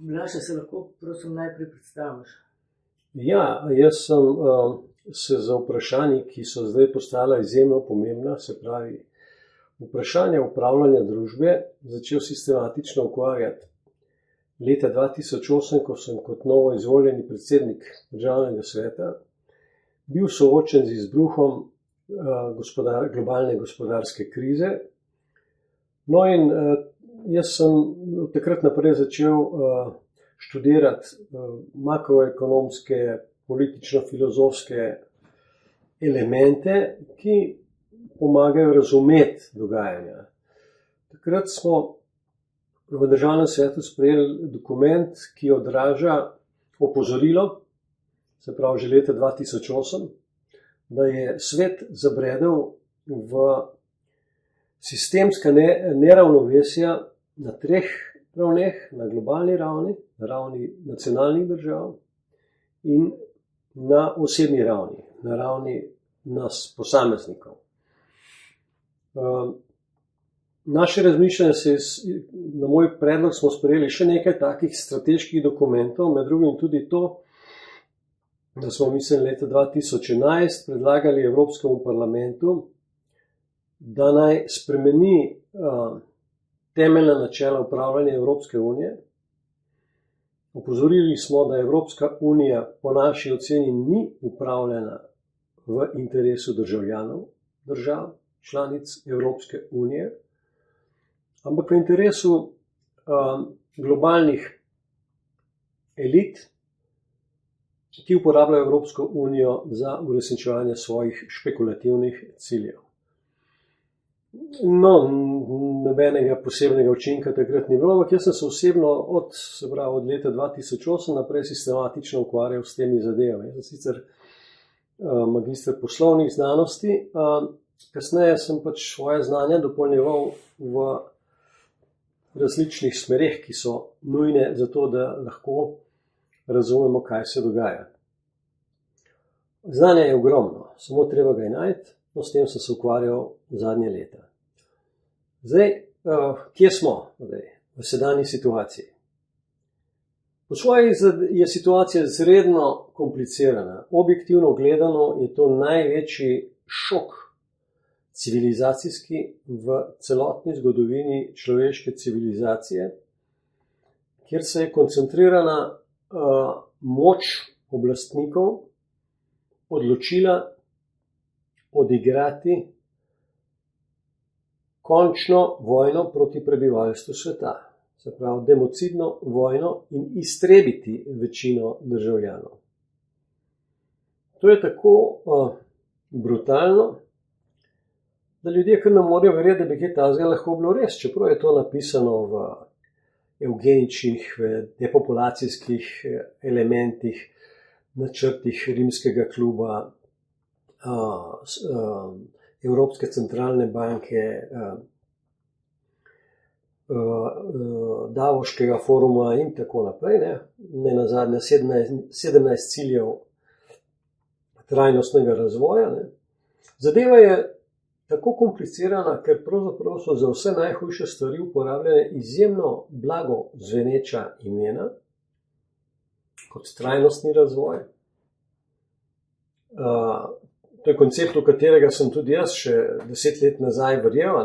Blaž, se lahko prosim najprej predstaviš? Ja, jaz sem se za vprašanje, ki so zdaj postala izjemno pomembna, se pravi vprašanje upravljanja družbe, začel sistematično ukvarjati leta 2008, ko sem kot novo izvoljeni predsednik Državnega sveta bil soočen z izbruhom globalne gospodarske krize. No in jaz sem od takrat naprej začel študirati makroekonomske, politično-filozofske elemente, ki pomagajo razumeti dogajanja. Takrat smo v Državnem svetu sprejeli dokument, ki odraža opozorilo, se pravi že leta 2008, da je svet zabredel v sistemska neravnovesja na treh ravneh, na globalni ravni, na ravni nacionalnih držav in na osebni ravni, na ravni nas posameznikov. Naše razmišljanje na moj predlog smo sprejeli še nekaj takih strateških dokumentov, med drugim tudi to, da smo leta 2011 predlagali Evropskemu parlamentu, da naj spremeni temeljna načela upravljanja Evropske unije. Opozorili smo, da Evropska unija po naši oceni ni upravljena v interesu državljanov, držav, članic Evropske unije, ampak v interesu globalnih elit, ki uporabljajo Evropsko unijo za uresničevanje svojih špekulativnih ciljev. No, nobenega posebnega učinka takrat ni bilo, ampak jaz sem se osebno od leta 2008 naprej sistematično ukvarjal s temi zadevami. Jaz sem sicer magister poslovnih znanosti, kasneje sem pač svoje znanje dopolnjeval v različnih smereh, ki so nujne za to, da lahko razumemo, kaj se dogaja. Znanje je ogromno, samo treba ga je najti, no s tem sem se ukvarjal zadnje leta. Zdaj, kje smo v sedanji situaciji? Po svoji je situacija izredno komplicirana. Objektivno gledano je to največji šok civilizacijski v celotni zgodovini človeške civilizacije, kjer se je koncentrirana moč oblastnikov odločila odigrati končno vojno proti prebivalstvu sveta, se pravi democidno vojno in iztrebiti večino državljanov. To je tako brutalno, da ljudje kar ne morejo verjeti, da bi kaj takega lahko bilo res, čeprav je to napisano v evgeničnih, depopulacijskih elementih, načrtih Rimskega kluba, Evropske centralne banke, Davoškega foruma in tako naprej. Ne nazadnje 17 ciljev trajnostnega razvoja. Zadeva je tako komplicirana, ker pravzaprav so za vse najhujše stvari uporabljene izjemno blago zveneča imena, kot trajnostni razvoj. To je koncept, v katerega sem tudi jaz še 10 let nazaj verjel,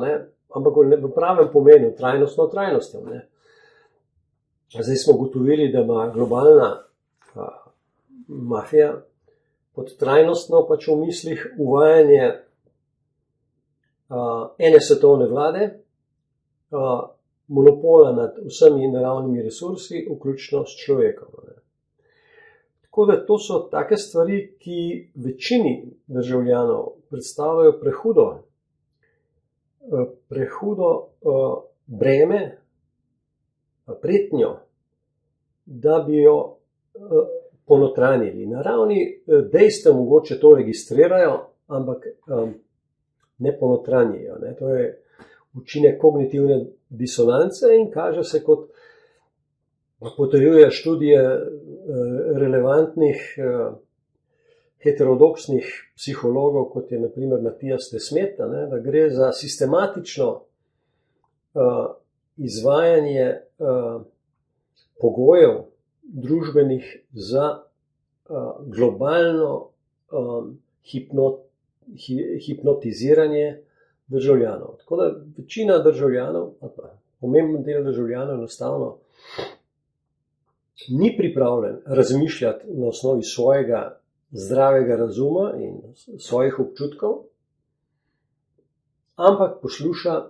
ampak v pravem pomenu, trajnostno trajnostjo. Zdaj smo ugotovili, da ima globalna mafija pod trajnostno pač v mislih uvajanje ene svetovne vlade, monopola nad vsemi naravnimi resursi, vključno s človekom. Tako da to so take stvari, ki večini državljanov predstavljajo prehudo breme, pretnjo, da bi jo ponotranjili. Na ravni dejstev mogoče to registrirajo, ampak ne ponotranjijo. To je učinek kognitivne disonance in kaže se kot potrjuje študije relevantnih heterodoksnih psihologov, kot je na primer Matijas Desmet, da gre za sistematično izvajanje pogojev družbenih za globalno hipnotiziranje državljanov. Tako da večina državljanov, pomemben del državljanov enostavno ni pripravljen razmišljati na osnovi svojega zdravega razuma in svojih občutkov, ampak posluša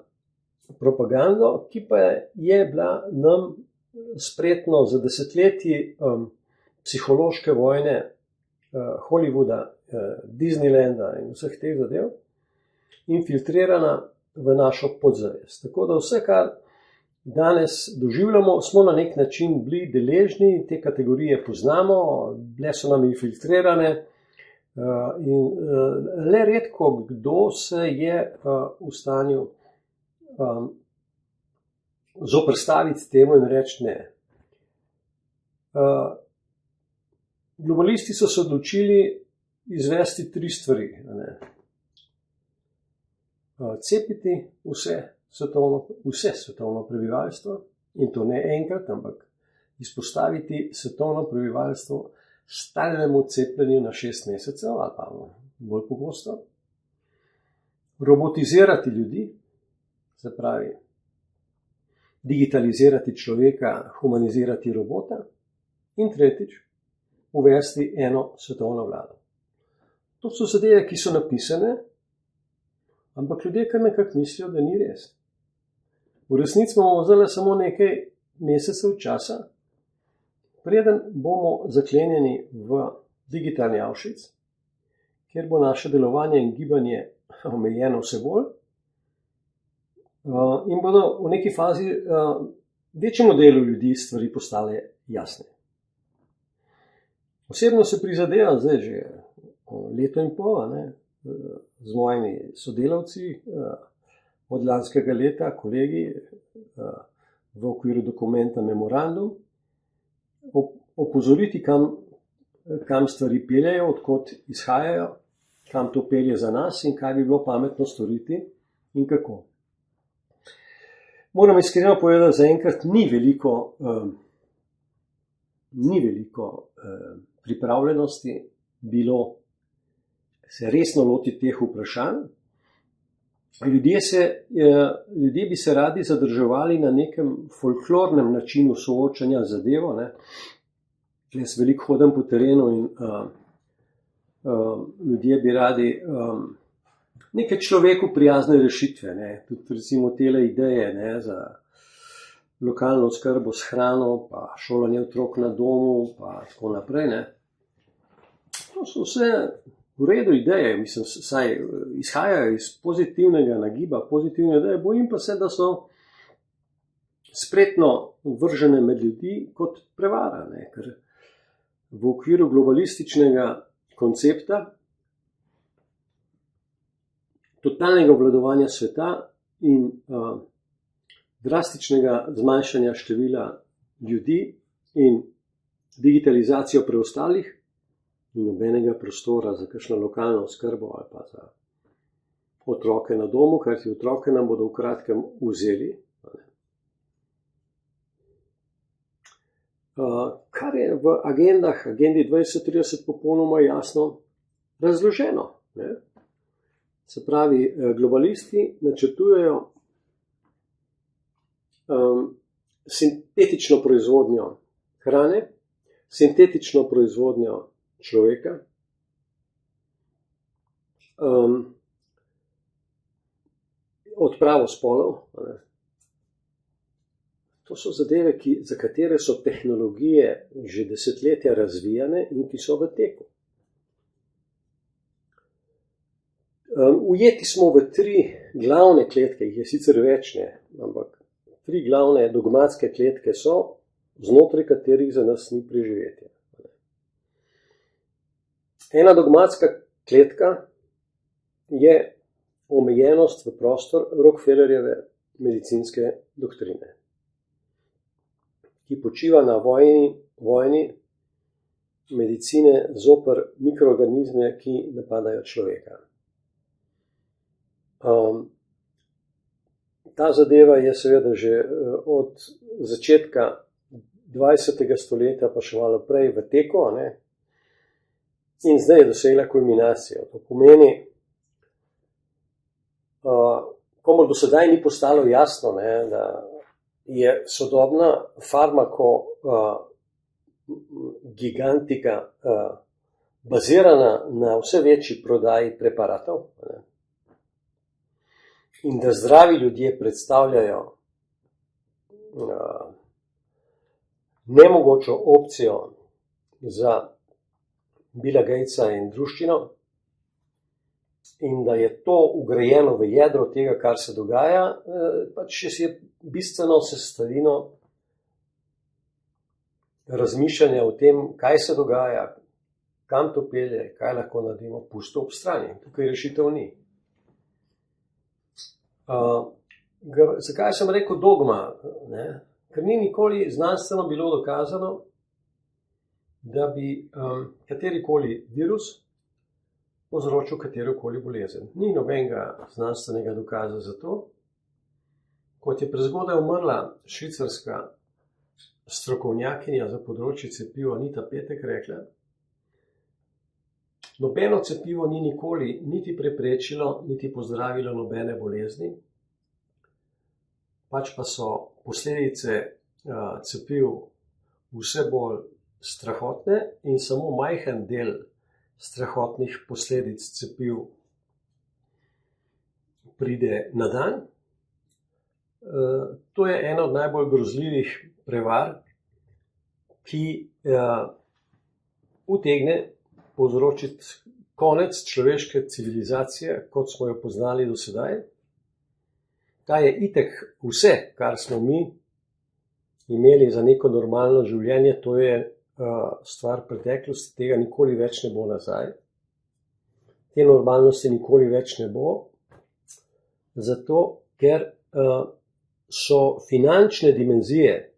propagando, ki pa je bila nam spretno za desetletji psihološke vojne Hollywooda, Disneylanda in vseh teh zadev infiltrirana v našo podzavest. Tako da vse, kar danes doživljamo, smo na nek način bili deležni, te kategorije poznamo, bile so nam infiltrirane in le redko kdo se je v stanju zoperstaviti temu in reči ne. Globalisti so se odločili izvesti 3 stvari. Cepiti vse svetovno prebivalstvo, in to ne enkrat, ampak izpostaviti svetovno prebivalstvo stalnemu cepljenju na 6 mesecev ali pa bolj pogosto. Robotizirati ljudi, se pravi digitalizirati človeka, humanizirati robota, in tretjič, uvesti eno svetovno vlado. To so zadeve, ki so napisane, ampak ljudje kar nekako mislijo, da ni res. V resnici bomo zdaj samo nekaj mesecev časa, preden bomo zaklenjeni v digitalni Auschwitz, kjer bo naše delovanje in gibanje omejeno vse bolj, in bodo v neki fazi večjemu delu ljudi stvari postale jasne. Osebno se prizadevam zdaj že leto in pol, z mojimi sodelavci od lanskega leta, kolegi v okviru dokumenta Memorandum, opozoriti, kam stvari peljejo, odkot izhajajo, kam to pelje za nas in kaj bi bilo pametno storiti in kako. Moram iskreno povedati, da zaenkrat ni veliko pripravljenosti bilo se resno loti teh vprašanj. Ljudje bi se radi zadrževali na nekem folklornem načinu soočanja z zadevo. Jaz veliko hodim po terenu in ljudje bi radi neke človeku prijazne rešitve. Tudi recimo tele ideje za lokalno oskrbo s hrano, pa šolanje otrok na domu, pa tako naprej. To so vse v redu ideje, mislim, saj izhajajo iz pozitivnega nagiba, pozitivne ideje, bojim pa se, da so spretno vržene med ljudi kot prevara, ker v okviru globalističnega koncepta totalnega obvladovanja sveta in drastičnega zmanjšanja števila ljudi in digitalizacijo preostalih in nobenega prostora za kakšno lokalno oskrbo ali pa za otroke na domu, ker ti otroke nam bodo v kratkem vzeli. Kar je v agendi 2030 popolnoma jasno razloženo. Se pravi, globalisti načrtujejo sintetično proizvodnjo hrane, sintetično proizvodnjo človeka, odpravo spolov. To so zadeve, za katere so tehnologije že desetletja razvijane in ki so v teku. Ujeti smo v 3 glavne kletke, jih je sicer več, ampak 3 glavne dogmatske kletke so, znotraj katerih za nas ni preživetje. Ena dogmatska kletka je omejenost v prostor Rockefellerjeve medicinske doktrine, ki počiva na vojni medicine zoper mikroorganizme, ki napadajo človeka. Ta zadeva je seveda že od začetka 20. stoletja, pa še malo prej v teku, ne? In zdaj je dosegla kulminacijo. To pomeni, komu do sedaj ni postalo jasno, ne, da je sodobna gigantika bazirana na vse večji prodaji preparatov, ne? In da zdravi ljudje predstavljajo nemogočo opcijo za Billa Gatesa in druščino, in da je to ugrajeno v jedro tega, kar se dogaja, pač je bistveno sestavino razmišljanja o tem, kaj se dogaja, kam to pelje, kaj lahko naredimo, pusto ob strani. Tukaj rešitev ni. Zakaj sem rekel dogma? Ne? Ker ni nikoli znanstveno bilo dokazano, da bi katerikoli virus povzročil katerokoli bolezen. Ni nobenega znanstvenega dokaza za to. Kot je prezgodaj umrla švicarska strokovnjakinja za področje cepiv Anita Petek rekla, nobeno cepivo ni nikoli niti preprečilo, niti pozdravilo nobene bolezni, pač pa so posledice cepiv vse bolj strahotne in samo majhen del strahotnih posledic cepiv pride na dan. To je ena od najbolj grozljivih prevar, ki utegne povzročiti konec človeške civilizacije, kot smo jo poznali do sedaj. Ta je itek vse, kar smo mi imeli za neko normalno življenje, to je stvar preteklosti, tega nikoli več ne bo nazaj. Te normalnosti nikoli več ne bo, zato ker so finančne dimenzije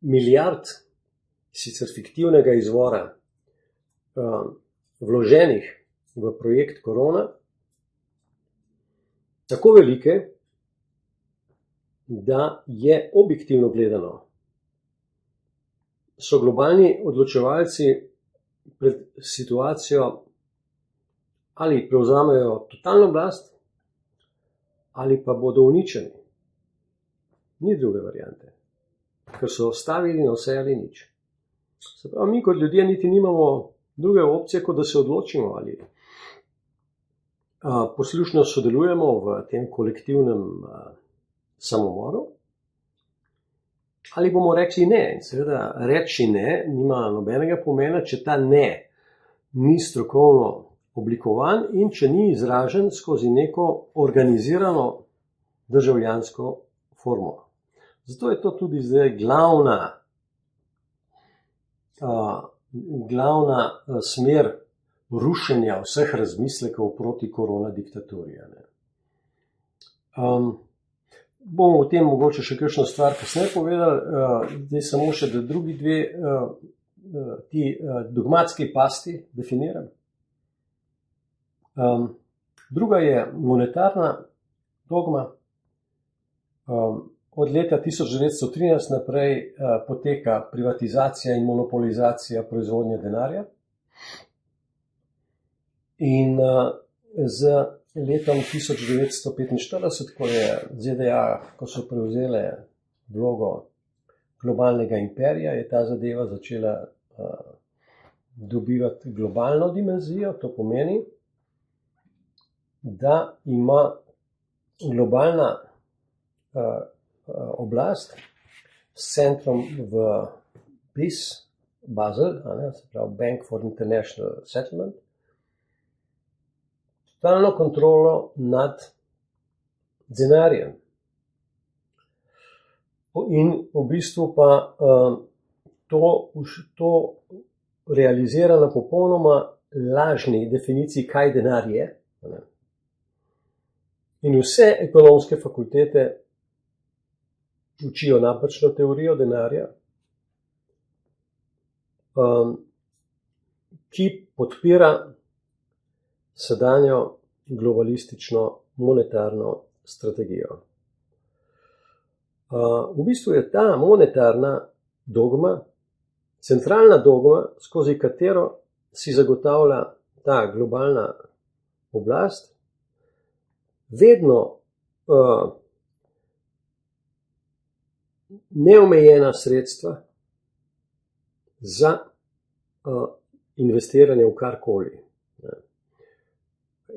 milijard sicer fiktivnega izvora vloženih v projekt korona tako velike, da je objektivno gledano, so globalni odločevalci pred situacijo, ali prevzamejo totalno oblast, ali pa bodo uničeni. Ni druge variante, ker so stavili na vse ali nič. Se pravi, mi kot ljudje niti nimamo druge opcije, kot da se odločimo, ali poslušno sodelujemo v tem kolektivnem samomoru, ali bomo rekli ne. In seveda reči ne nima nobenega pomena, če ta ne ni strokovno oblikovan in če ni izražen skozi neko organizirano državljansko formo. Zato je to tudi zdaj glavna smer rušenja vseh razmislekov proti korona diktaturi. Bomo o tem mogoče še kakšno stvar kasneje povedali, zdaj samo še, da drugi dve ti dogmatski pasti definiram. Druga je monetarna dogma. Od leta 1913 naprej poteka privatizacija in monopolizacija proizvodnje denarja. In z letom 1945, ko so prevzele vlogo globalnega imperija, je ta zadeva začela dobivati globalno dimenzijo. To pomeni, da ima globalna oblast s centrom v BIS, Basel, se pravi Bank for International Settlement, totalno kontrolo nad denarjem. In v bistvu pa to realizira na popolnoma lažni definiciji, kaj denar je. In vse ekonomske fakultete učijo napačno teorijo denarja, ki podpira sedanjo globalistično monetarno strategijo. V bistvu je ta monetarna dogma, centralna dogma, skozi katero si zagotavlja ta globalna oblast, vedno neomejena sredstva za investiranje v karkoli.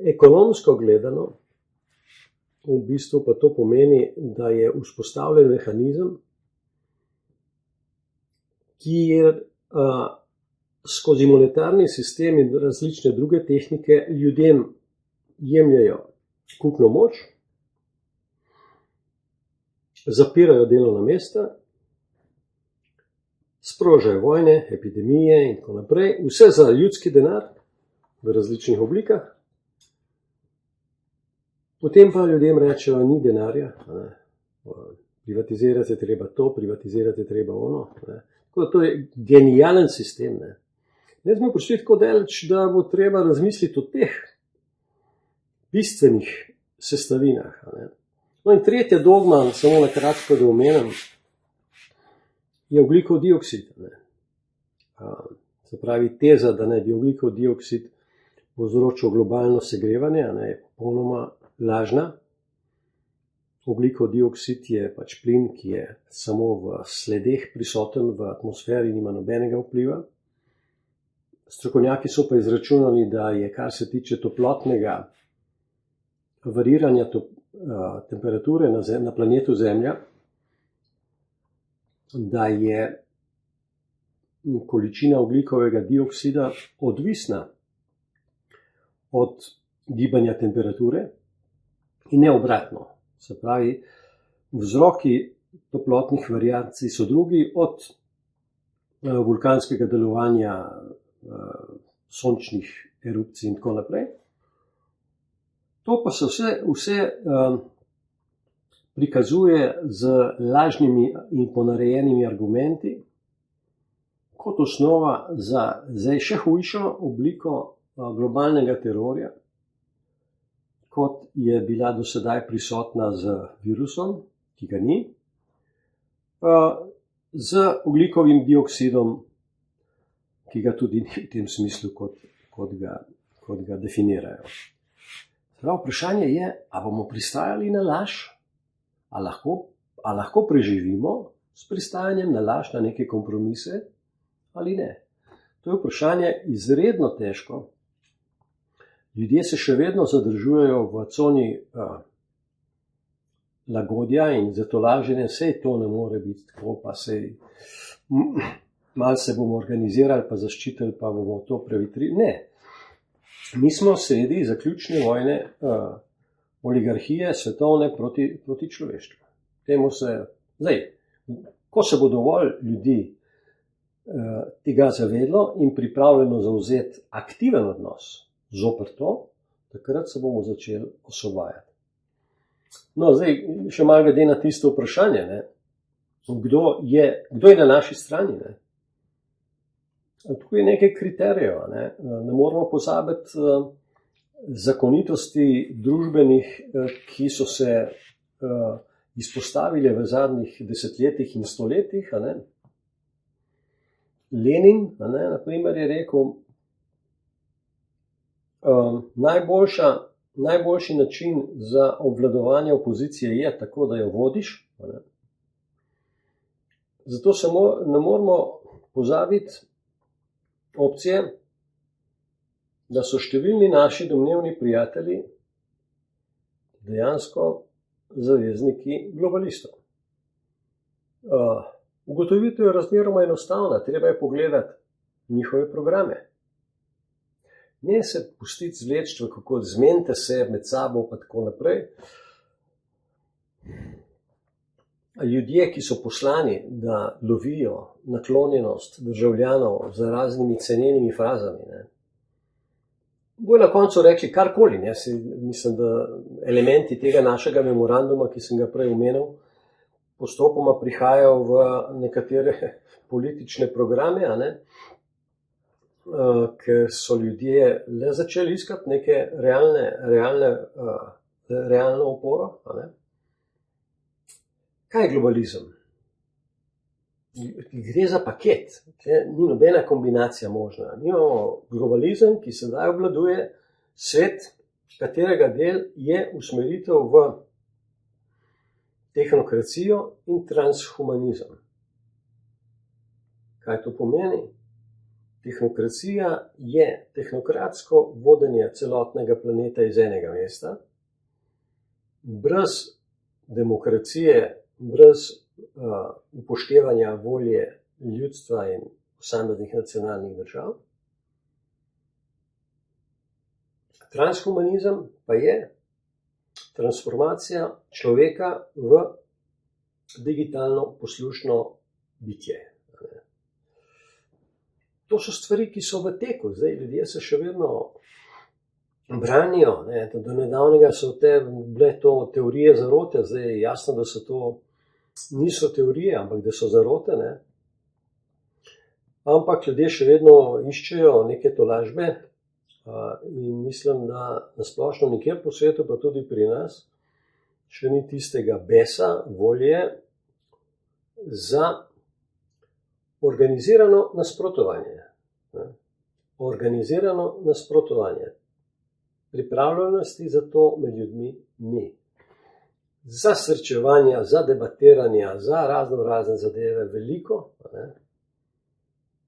Ekonomsko gledano, v bistvu pa to pomeni, da je vzpostavljen mehanizem, kjer skozi monetarni sistem in različne druge tehnike ljudem jemljajo kupno moč, zapirajo delovna mesta, sprožajo vojne, epidemije in tako naprej, vse za ljudski denar v različnih oblikah. Potem pa ljudem rečejo, ni denarja, privatizirati je treba to, privatizirati je treba ono. To je genijalen sistem. Ne smo prišli tako daleč, da bo treba razmisliti o teh bistvenih sestavinah. No in tretja dogma, samo na kratko da omenim, je ogljikov dioksid. Se pravi, teza, da naj bi ogljikov dioksid povzročil globalno segrevanje, je popolnoma lažna. Ogljikov dioksid je pač plin, ki je samo v sledeh prisoten, v atmosferi nima nobenega vpliva. Strokovnjaki so pa izračunali, da je, kar se tiče toplotnega variranja temperature na planetu Zemlja, da je količina ogljikovega dioksida odvisna od gibanja temperature in ne obratno. Se pravi, vzroki toplotnih variacij so drugi, od vulkanskega delovanja, sončnih erupcij in tako naprej. To pa se vse prikazuje z lažnimi in ponarejenimi argumenti kot osnova za zdaj še hujšo obliko globalnega terorja, kot je bila do sedaj prisotna z virusom, ki ga ni, z ogljikovim dioksidom, ki ga tudi ni v tem smislu, kot ga definirajo. Prav vprašanje je, a bomo pristajali na laž, a lahko preživimo s pristajanjem na laž, na neke kompromise ali ne. To je vprašanje izredno težko. Ljudje se še vedno zadržujejo v coni lagodja in zato laženje, sej to ne more biti tako, pa sej malo se bomo organizirali, pa zaščitili, pa bomo to prevetrili. Ne. Mi smo sredi zaključne vojne oligarhije svetovne proti človeštvu. Zdaj, ko se bo dovolj ljudi tega zavedlo in pripravljeno zauzeti aktiven odnos zoper to, takrat se bomo začeli osvobajati. No, zdaj, še malo glede na tisto vprašanje, kdo je na naši strani. Tukaj je nekaj kriterijev. Ne moramo pozabiti zakonitosti družbenih, ki so se izpostavile v zadnjih desetletjih in stoletjih. Lenin, na primer, je rekel, najboljši način za obvladovanje opozicije je tako, da jo vodiš. Zato se ne moramo pozabiti opcije, da so številni naši domnevni prijatelji dejansko zavezniki globalistov. Ugotovitev je razmeroma enostavna, treba je pogledati njihove programe. Ne se pustiti zvleči, kako zmenite se med sabo pa tako naprej. Ljudje, ki so poslani, da lovijo naklonjenost državljanov z raznimi cenenimi frazami, bojo na koncu rekli karkoli. Mislim, da elementi tega našega memoranduma, ki sem ga prej omenil, postopoma prihajajo v nekatere politične programe, ker so ljudje le začeli iskati neke realno oporo. Kaj je globalizem? Gre za paket, ni nobena kombinacija možna. Imamo globalizem, ki sedaj obvladuje svet, katerega del je usmeritev v tehnokracijo in transhumanizem. Kaj to pomeni? Tehnokracija je tehnokratsko vodenje celotnega planeta iz enega mesta, brez demokracije, brez upoštevanja volje ljudstva in posameznih nacionalnih držav. Transhumanizem pa je transformacija človeka v digitalno poslušno bitje. To so stvari, ki so v teku. Zdaj, ljudje se še vedno branijo. Do nedavnega so bile to teorije zarote, zdaj je jasno, da so to niso teorije, ampak da so zarote. Ampak ljudje še vedno iščejo neke tolažbe in mislim, da nasplošno nikjer po svetu, pa tudi pri nas, še ni tistega besa, volje za organizirano nasprotovanje. Organizirano nasprotovanje. Pripravljenosti za to med ljudmi ni. Za srečevanja, za debatiranja, za razne zadeve veliko,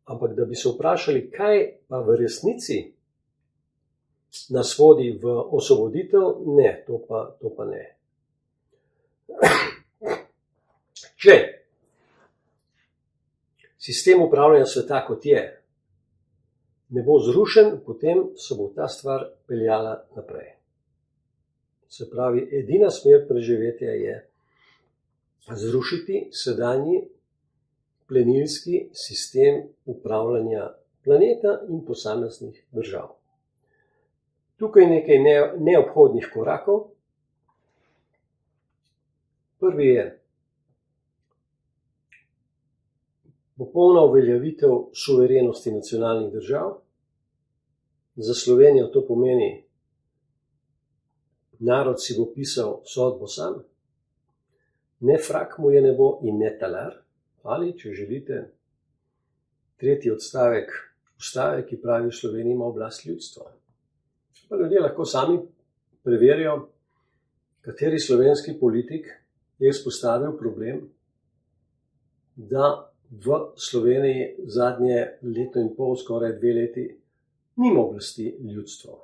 ampak da bi se vprašali, kaj pa v resnici nas vodi v osvoboditev, ne, to pa ne. Če sistem upravljanja sveta kot je, ne bo zrušen, potem se bo ta stvar peljala naprej. Se pravi, edina smer preživetja je zrušiti sedanji plenilski sistem upravljanja planeta in posameznih držav. Tukaj je nekaj neobhodnih korakov. Prvi je popolna uveljavitev suverenosti nacionalnih držav. Za Slovenijo to pomeni, narod si bo pisal sodbo sam, ne frak mu je nebo in ne talar, ali, če želite, 3. odstavek ustave, ki pravi, v Sloveniji ima oblast ljudstvo. Pa ljudje lahko sami preverijo, kateri slovenski politik je izpostavil problem, da v Sloveniji zadnje leto in pol, skoraj 2 leti, nima oblasti ljudstvo.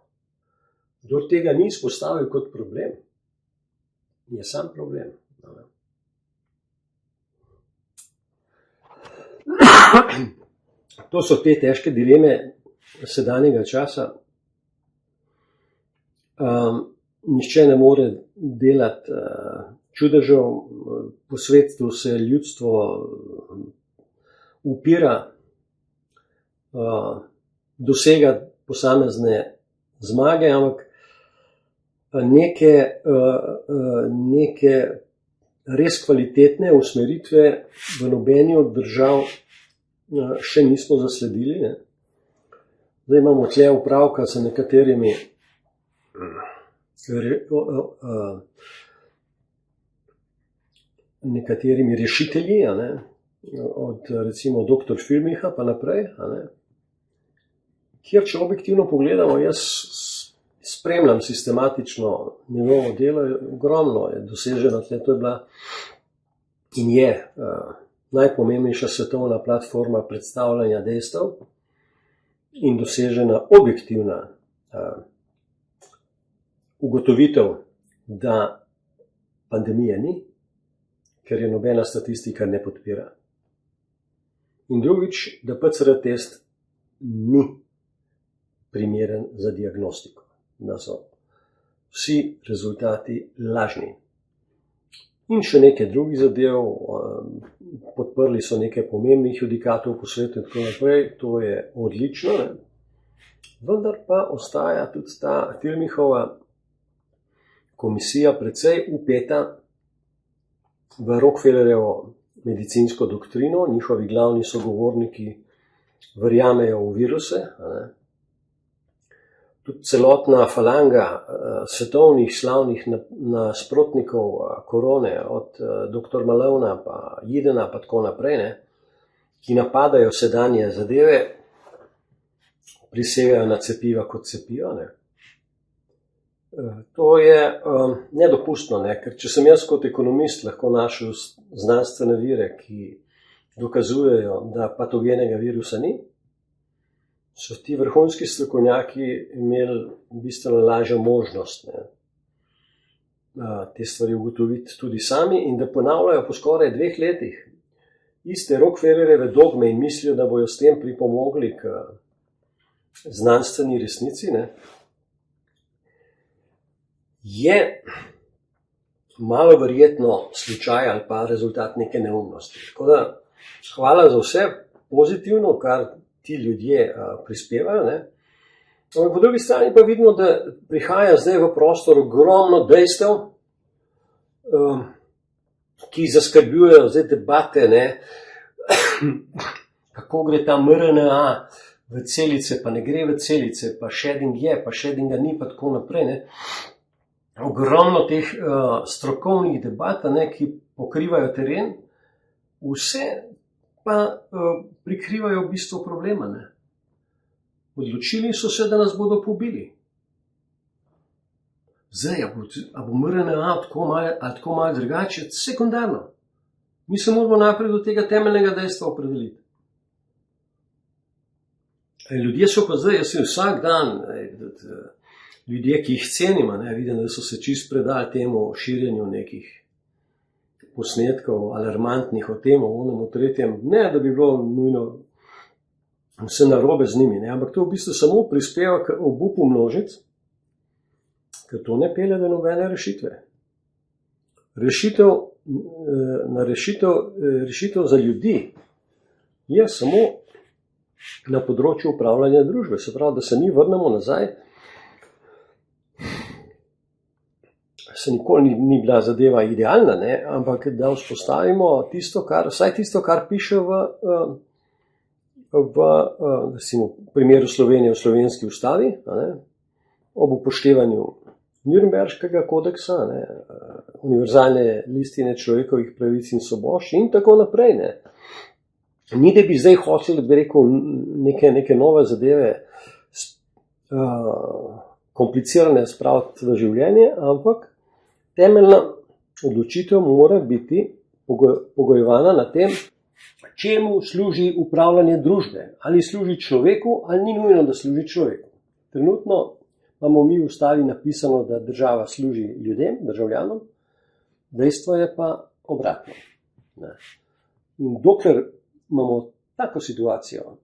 Kdor tega ni izpostavil kot problem, je sam problem. To so te težke dileme sedanjega časa. Nihče ne more delati čudežev, po svetu se ljudstvo upira, dosega posamezne zmage, ampak neke res kvalitetne usmeritve v nobeni od držav še nismo zasledili. Zdaj imamo tle upravka z nekaterimi rešitelji, od recimo dr. Filmiha pa naprej, kjer, če objektivno pogledamo, jaz spremljam sistematično njegovo delo, ogromno je doseženo, to je bila in je najpomembnejša svetovna platforma predstavljanja dejstev in dosežena objektivna ugotovitev, da pandemije ni, ker je nobena statistika ne podpira. In drugič, da PCR test ni primeren za diagnostiko, da so vsi rezultati lažni. In še nekaj drugih zadev, podprli so nekaj pomembnih judikatov po svetu in tako naprej, to je odlično, vendar pa ostaja tudi ta Filmihova komisija precej upeta v Rockefellerjevo medicinsko doktrino, njihovi glavni sogovorniki verjamejo v viruse, tudi celotna falanga svetovnih slavnih nasprotnikov korone, od dr. Malovna pa Jidena pa tako naprej, ne, ki napadajo sedanje zadeve, prisegajo na cepiva kot cepiva. Ne. To je nedopustno, ne, ker če sem jaz kot ekonomist lahko našel znanstvene vire, ki dokazujejo, da patogenega virusa ni, so ti vrhunski strokovnjaki imeli bistveno lažjo možnost, ne, te stvari ugotoviti tudi sami in da ponavljajo po skoraj 2 letih iste Rockefellerjeve dogme in mislijo, da bojo s tem pripomogli k znanstveni resnici, ne, je malo verjetno slučaj ali pa rezultat neke neumnosti. Tako da hvala za vse pozitivno, kar ti ljudje prispevajo. Ne. Po drugi strani pa vidimo, da prihaja zdaj v prostor ogromno dejstev, ki zaskrbljujejo zdaj debate, ne, kako gre ta mRNA v celice, pa ne gre v celice, pa shedding je, pa sheddinga ni, pa tako naprej. Ne. Ogromno teh strokovnih debat, ne, ki pokrivajo teren, vse pa prikrivajo v bistvu problema. Ne. Odločili so se, da nas bodo pobili. Zdaj, a bo mRNA tako malo drugače, sekundarno. Mi se moramo najprej do tega temeljnega dejstva opredeliti. Ljudje so pa zdaj, jaz sem vsak dan, ljudje, ki jih cenimo, ne, vidim, da so se čist predali temu širjenju nekih posnetkov, alarmantnih o tem, o onem, o tretjem, ne, da bi bilo nujno vse narobe z njimi, ne, ampak to v bistvu samo prispeva k obupu množic, ker to ne pelje do nobene rešitve. Rešitev za ljudi je samo na področju upravljanja družbe, se pravi, da se mi vrnemo nazaj. Se nikoli ni bila zadeva idealna, ne, ampak da vzpostavimo vsaj tisto, kar piše v primeru Slovenije v slovenski ustavi, ne, ob upoštevanju Nürnberškega kodeksa, ne, univerzalne listine človekovih pravic in svoboščin in tako naprej. Ne. Ni, da bi zdaj hoteli, bi rekel, neke nove zadeve komplicirane spraviti v življenje, ampak temeljna odločitev mora biti pogojevana na tem, čemu služi upravljanje družbe. Ali služi človeku, ali ni nujno, da služi človeku. Trenutno imamo mi v ustavi napisano, da država služi ljudem, državljanom, dejstvo je pa obratno. Ne. In dokler imamo tako situacijo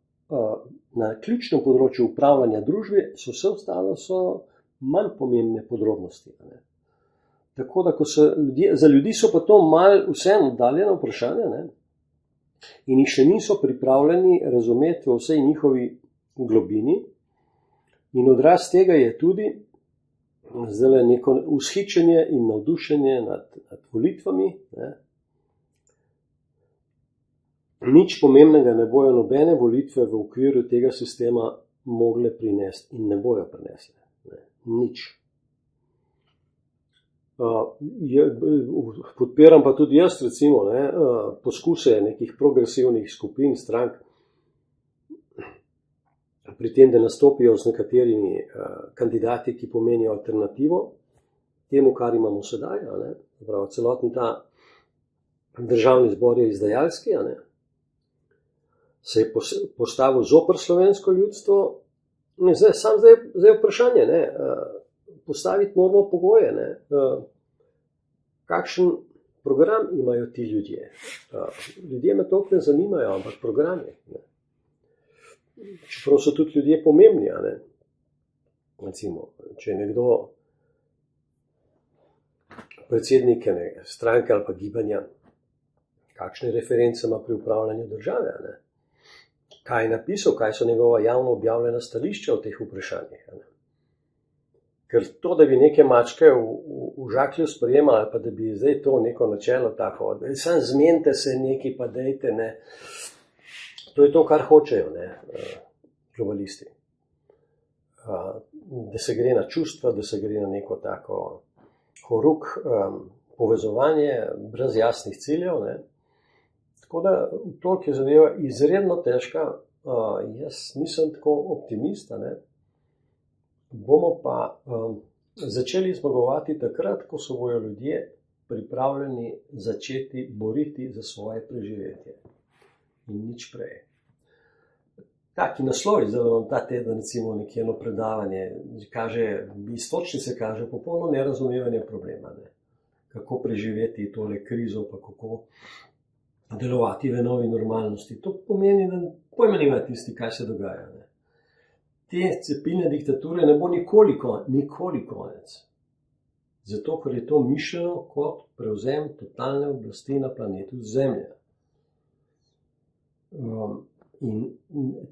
na ključnem področju upravljanja družbe, vse ostalo so manj pomembne podrobnosti. Ne. Tako da, za ljudi so pa to malo vseeno oddaljena vprašanja, ne, in jih še niso pripravljeni razumeti v vsej njihovi globini. In odraz tega je tudi zdaj neko vzhičenje in navdušenje nad volitvami. Ne. Nič pomembnega ne bojo nobene volitve v okviru tega sistema mogle prinesti in ne bojo prinesle. Ne. Nič. Podpiram pa tudi jaz, recimo, ne, poskuse nekih progresivnih skupin, strank, pri tem, da nastopijo z nekaterimi kandidati, ki pomenijo alternativo temu, kar imamo sedaj. Ne. Prav, celoten ta državni zbor je izdajalski, ne. Se je postavil zoper slovensko ljudstvo. Zdaj vprašanje, ne, postaviti moramo pogoje, ne. Kakšen program imajo ti ljudje. Ljudje me toliko ne zanimajo, ampak programi. Ne. Čeprav so tudi ljudje pomembni. Ne. Recimo, če je nekdo predsednik stranke ali pa gibanja, kakšne reference ima pri upravljanju države. Ne. Kaj je napisal, kaj so njegova javno objavljena stališča o teh vprašanjih. Ne. Ker to, da bi neke mačke v žaklju sprejemali, ali pa da bi zdaj to neko načelo tako, samo zmenite se neki, pa dejte, ne. To je to, kar hočejo, ne, globalisti. da se gre na čustva, da se gre na neko tako horuk povezovanje brez jasnih ciljev. Ne. Tako da toliko je zadeva izredno težka, jaz nisem tako optimista. Ne. Bomo pa začeli zmagovati takrat, ko se bojo ljudje pripravljeni začeti boriti za svoje preživetje. In nič prej. Taki naslov, zdaj vam ta teden recimo nekje eno predavanje, kaže, iztočnice kaže popolno nerazumevanje problema. Ne. Kako preživeti tole krizo, pa kako delovati v novi normalnosti. To pomeni, da pojma nima tisti, kaj se dogaja. Ne. Te cepilne diktature ne bo nikoli konec. Zato, ker je to mišljeno kot prevzem totalne oblasti na planetu Zemlja. In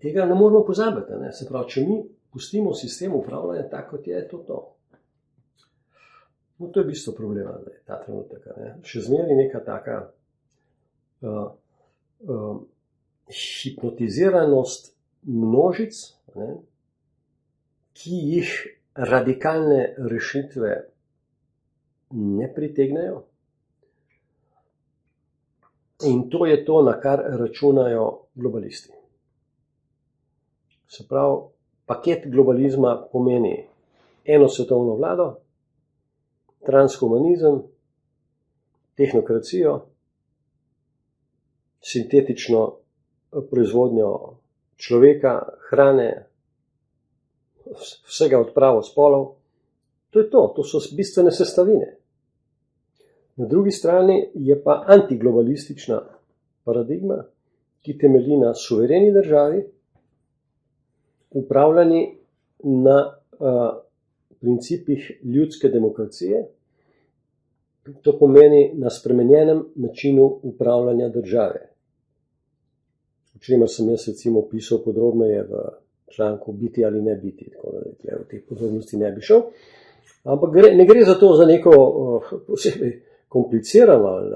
tega ne moramo pozabiti. Ne. Se pravi, če mi pustimo sistem upravljanja tako, kot je to. No, to je bistvo problema, da je ta trenutek. Ne. Še zmeraj neka taka hipnotiziranost množic, ne, ki jih radikalne rešitve ne pritegnejo. In to je to, na kar računajo globalisti. Se pravi, paket globalizma pomeni eno svetovno vlado, transhumanizem, tehnokracijo, sintetično proizvodnjo človeka, hrane, vsega odpravo spolov. To je to so bistvene sestavine. Na drugi strani je pa antiglobalistična paradigma, ki temelji na suvereni državi, upravljani na principih ljudske demokracije. To pomeni na spremenjenem načinu upravljanja države. O čemer sem jaz recimo pisal podrobneje v članku Biti ali ne biti, tako da v teh podrobnosti ne bi šel. Ampak ne gre za to za neko posebej komplicirano ali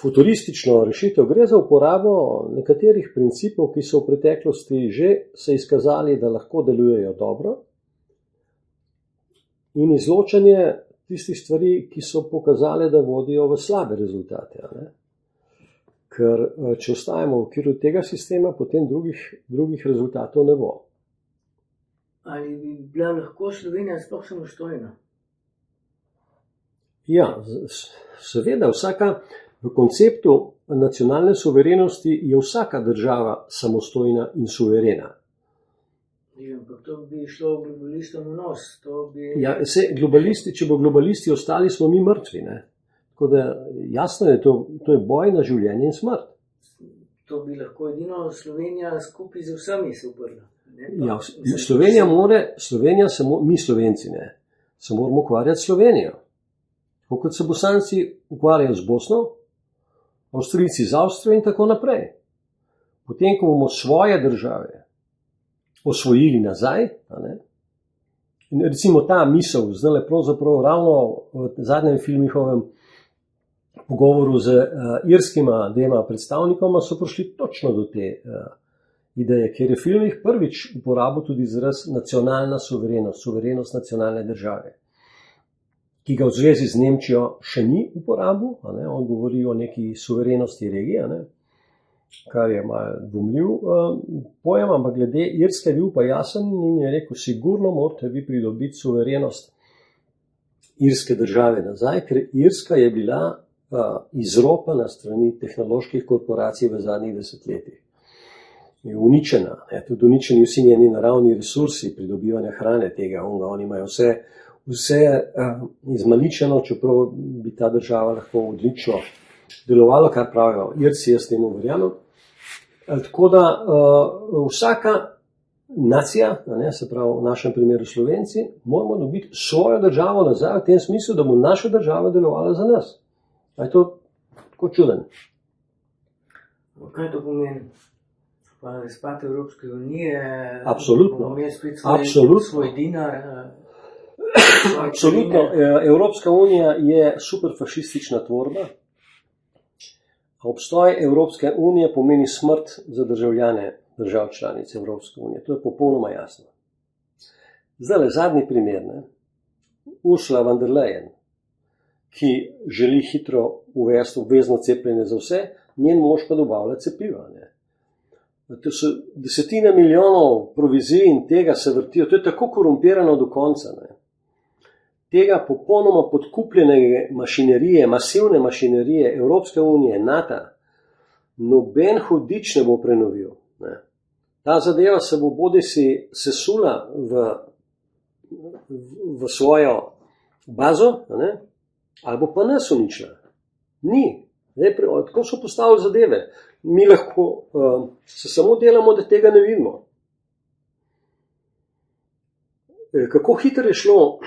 futuristično rešitev. Gre za uporabo nekaterih principov, ki so v preteklosti že se izkazali, da lahko delujejo dobro, in izločanje tistih stvari, ki so pokazali, da vodijo v slabe rezultate. Ne? Ker če ostajamo v okviru tega sistema, potem drugih rezultatov ne bo. Ali bi bila lahko Slovenija sploh samostojna? Ja, seveda, v konceptu nacionalne suverenosti je vsaka država samostojna in suverena. Ampak to bi šlo globalistom v nos. Ja, če bo globalisti ostali, smo mi mrtvi. Ne? Tako da jasno je, to je boj na življenje in smrt. To bi lahko edino Slovenija skupaj z vsemi se uprla. Ja, mi Slovenci se moramo ukvarjati s Slovenijo. Tako kot se Bosanci ukvarjajo z Bosno, Avstrijci z Avstrijo in tako naprej. Potem, ko bomo svoje države osvojili nazaj, in recimo ta misel, zdaj pravzaprav ravno v zadnjem filmihovem pogovoru z irskima dvema predstavnikoma so prišli točno do te ideje, ker je filmih prvič uporabil tudi izraz nacionalna suverenost, suverenost nacionalne države, ki ga v zvezi z Nemčijo še ni uporabil. On govori o neki suverenosti regije, kar je malo dvomljiv pojem, ampak glede Irske je bil pa jasen in je rekel, sigurno morate vi pridobiti suverenost irske države nazaj, ker Irska je bila izropana strani tehnoloških korporacij v zadnjih desetletjih. Je uničena, tudi uničeni vsi njeni naravni resursi, pridobivanja hrane tega, oni imajo vse izmaličeno, čeprav bi ta država lahko odlično delovalo, kar pravijo Irci, jaz temu verjamem. Tako da vsaka nacija, se pravi v našem primeru Slovenci, moramo dobiti svojo državo nazaj v tem smislu, da bo naša država delovala za nas. Je to tako čuden? Kaj to pomeni? Pa razpad Evropske unije? Absolutno. Bomo imeli spet svoj dinar? Absolutno. Evropska unija je superfašistična tvorba. Obstoj Evropske unije pomeni smrt za državljane držav članic Evropske unije. To je popolnoma jasno. Zdaj, zadnji primer, ne? Ursula von der Leyen, ki želi hitro uvesti obvezno cepljenje za vse, njen mož pa dobavlja cepiva. Ne? To so desetine milijonov provizij in tega se vrtijo. To je tako korumpirano do konca. Ne? Tega popolnoma podkupljene mašinerije, masivne mašinerije Evropske unije, NATO, noben hudič ne bo prenovil. Ne? Ta zadeva se bo bodisi sesula v svojo bazo, ne? Ali bo pa nas uničila. Ni. Tako so postavili zadeve. Mi lahko se samo delamo, da tega ne vidimo. Kako hitro je šlo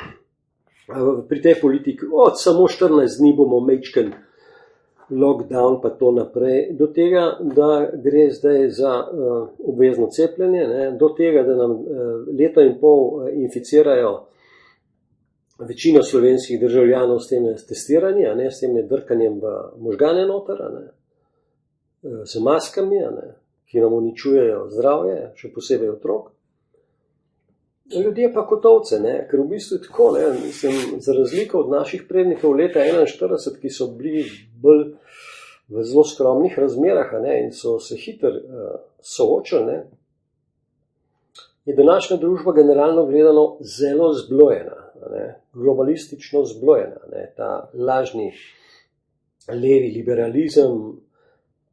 pri tej politiki, od samo 14 dni bomo mečken lockdown pa to naprej, do tega, da gre zdaj za obvezno cepljenje, ne, do tega, da nam leto in pol inficirajo večino slovenskih državljanov s tem testiranjem, s tem drkanjem v možgane noter, z maskami, ki nam uničujejo zdravje, še posebej otrok. Ljudje pa kot ovce, ker v bistvu tako, za razliko od naših prednikov leta 1941, ki so bili bolj v zelo skromnih razmerah in so se hitro soočali, je današnja družba generalno gledano zelo zblojena, globalistično zblojena. Ta lažni levi liberalizem,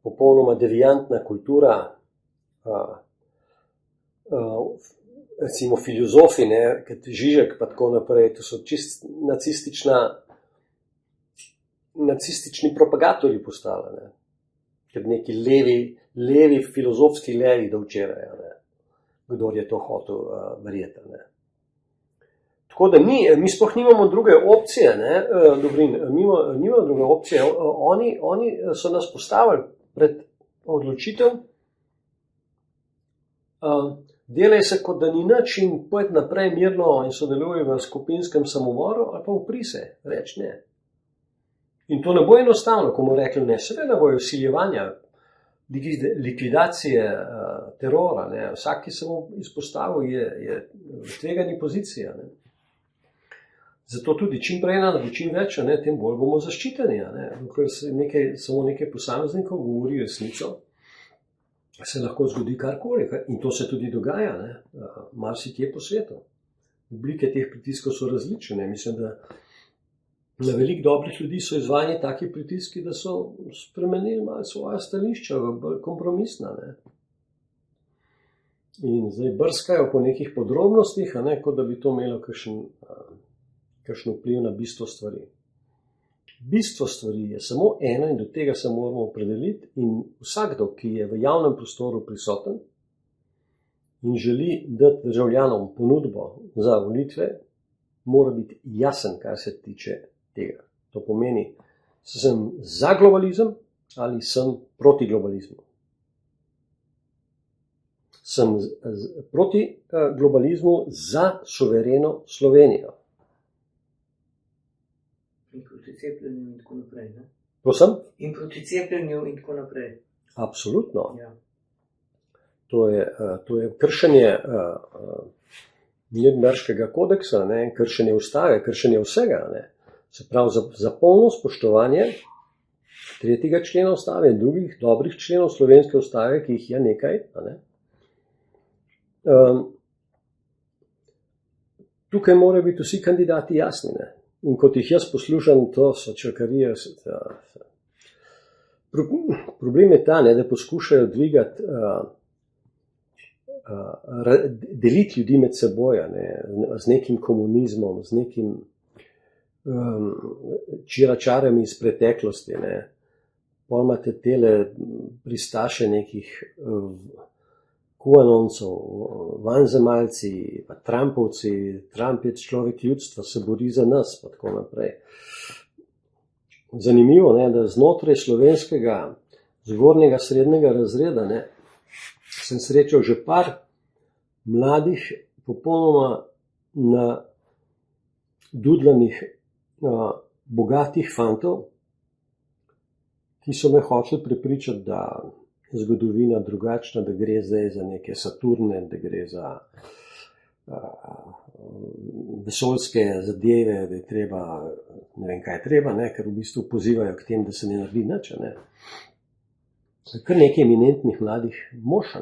popolnoma deviantna kultura, recimo filozofi, kot Žižek pa tako naprej, to so čist nacistični propagatorji postali, ker neki levi filozofski levi do včeraj, kdor je to hotel verjeti. Tako da mi sploh nimamo druge opcije, nimamo druge opcije, oni so nas postavili pred odločitev, delaj se, kot da ni nič in pojdi naprej mirno in sodeluj v skupinskem samomoru ali pa upri se, reč ne. In to ne bo enostavno, ko bomo rekli ne, seveda bojo vsiljevanja, likvidacije, terora, vsak, ki se bo izpostavil, je v tvegani poziciji. Zato tudi čim prej čim več, tem bolj bomo zaščiteni. Dokler samo nekaj posameznikov govori resnico, se lahko zgodi karkoli. In to se tudi dogaja, marsikje po svetu. Oblike teh pritiskov so različne. Mislim, da na veliko dobrih ljudi so izvajani taki pritiski, da so spremenili malo svoja stališča, bolj kompromisna. In zdaj brskajo po nekih podrobnostih, kot da bi to imelo kakšen vpliv na bistvo stvari. Bistvo stvari je samo eno in do tega se moramo opredeliti in vsakdo, ki je v javnem prostoru prisoten in želi dati državljanom ponudbo za volitve, mora biti jasen, kar se tiče tega. To pomeni, sem za globalizem ali sem proti globalizmu. Sem proti globalizmu za suvereno Slovenijo. In proti cepljenju in tako naprej. Prosim? In proti cepljenju in tako naprej. Absolutno. Ja. To je kršenje Nürnberškega kodeksa, kršenje ustave, kršenje vsega. Se pravi, za polno spoštovanje 3. člena ustave in drugih dobrih členov slovenske ustave, ki jih je nekaj. Tukaj morajo biti vsi kandidati jasni. In kot jih jaz poslušam, to so čakarije. Problem je ta, da poskušajo dvigati, deliti ljudi med seboj, z nekim komunizmom, z nekim čiračarami iz preteklosti. Pol imate tele pristaše nekih QAnoncov, vanzemalci, pa Trumpovci, Trump je človek ljudstva, se bori za nas, pa tako naprej. Zanimivo, da znotraj slovenskega zgornjega srednjega razreda sem srečal že par mladih, popolnoma nadudlanih, bogatih fantov, ki so me hoteli prepričati, da zgodovina drugačna, da gre zdaj za neke Saturne, da gre za vesoljske zadeve, da je treba, ne vem kaj je treba, ne, ker v bistvu pozivajo k tem, da se ne naredi nič. Ne. Kar nekaj eminentnih mladih mož.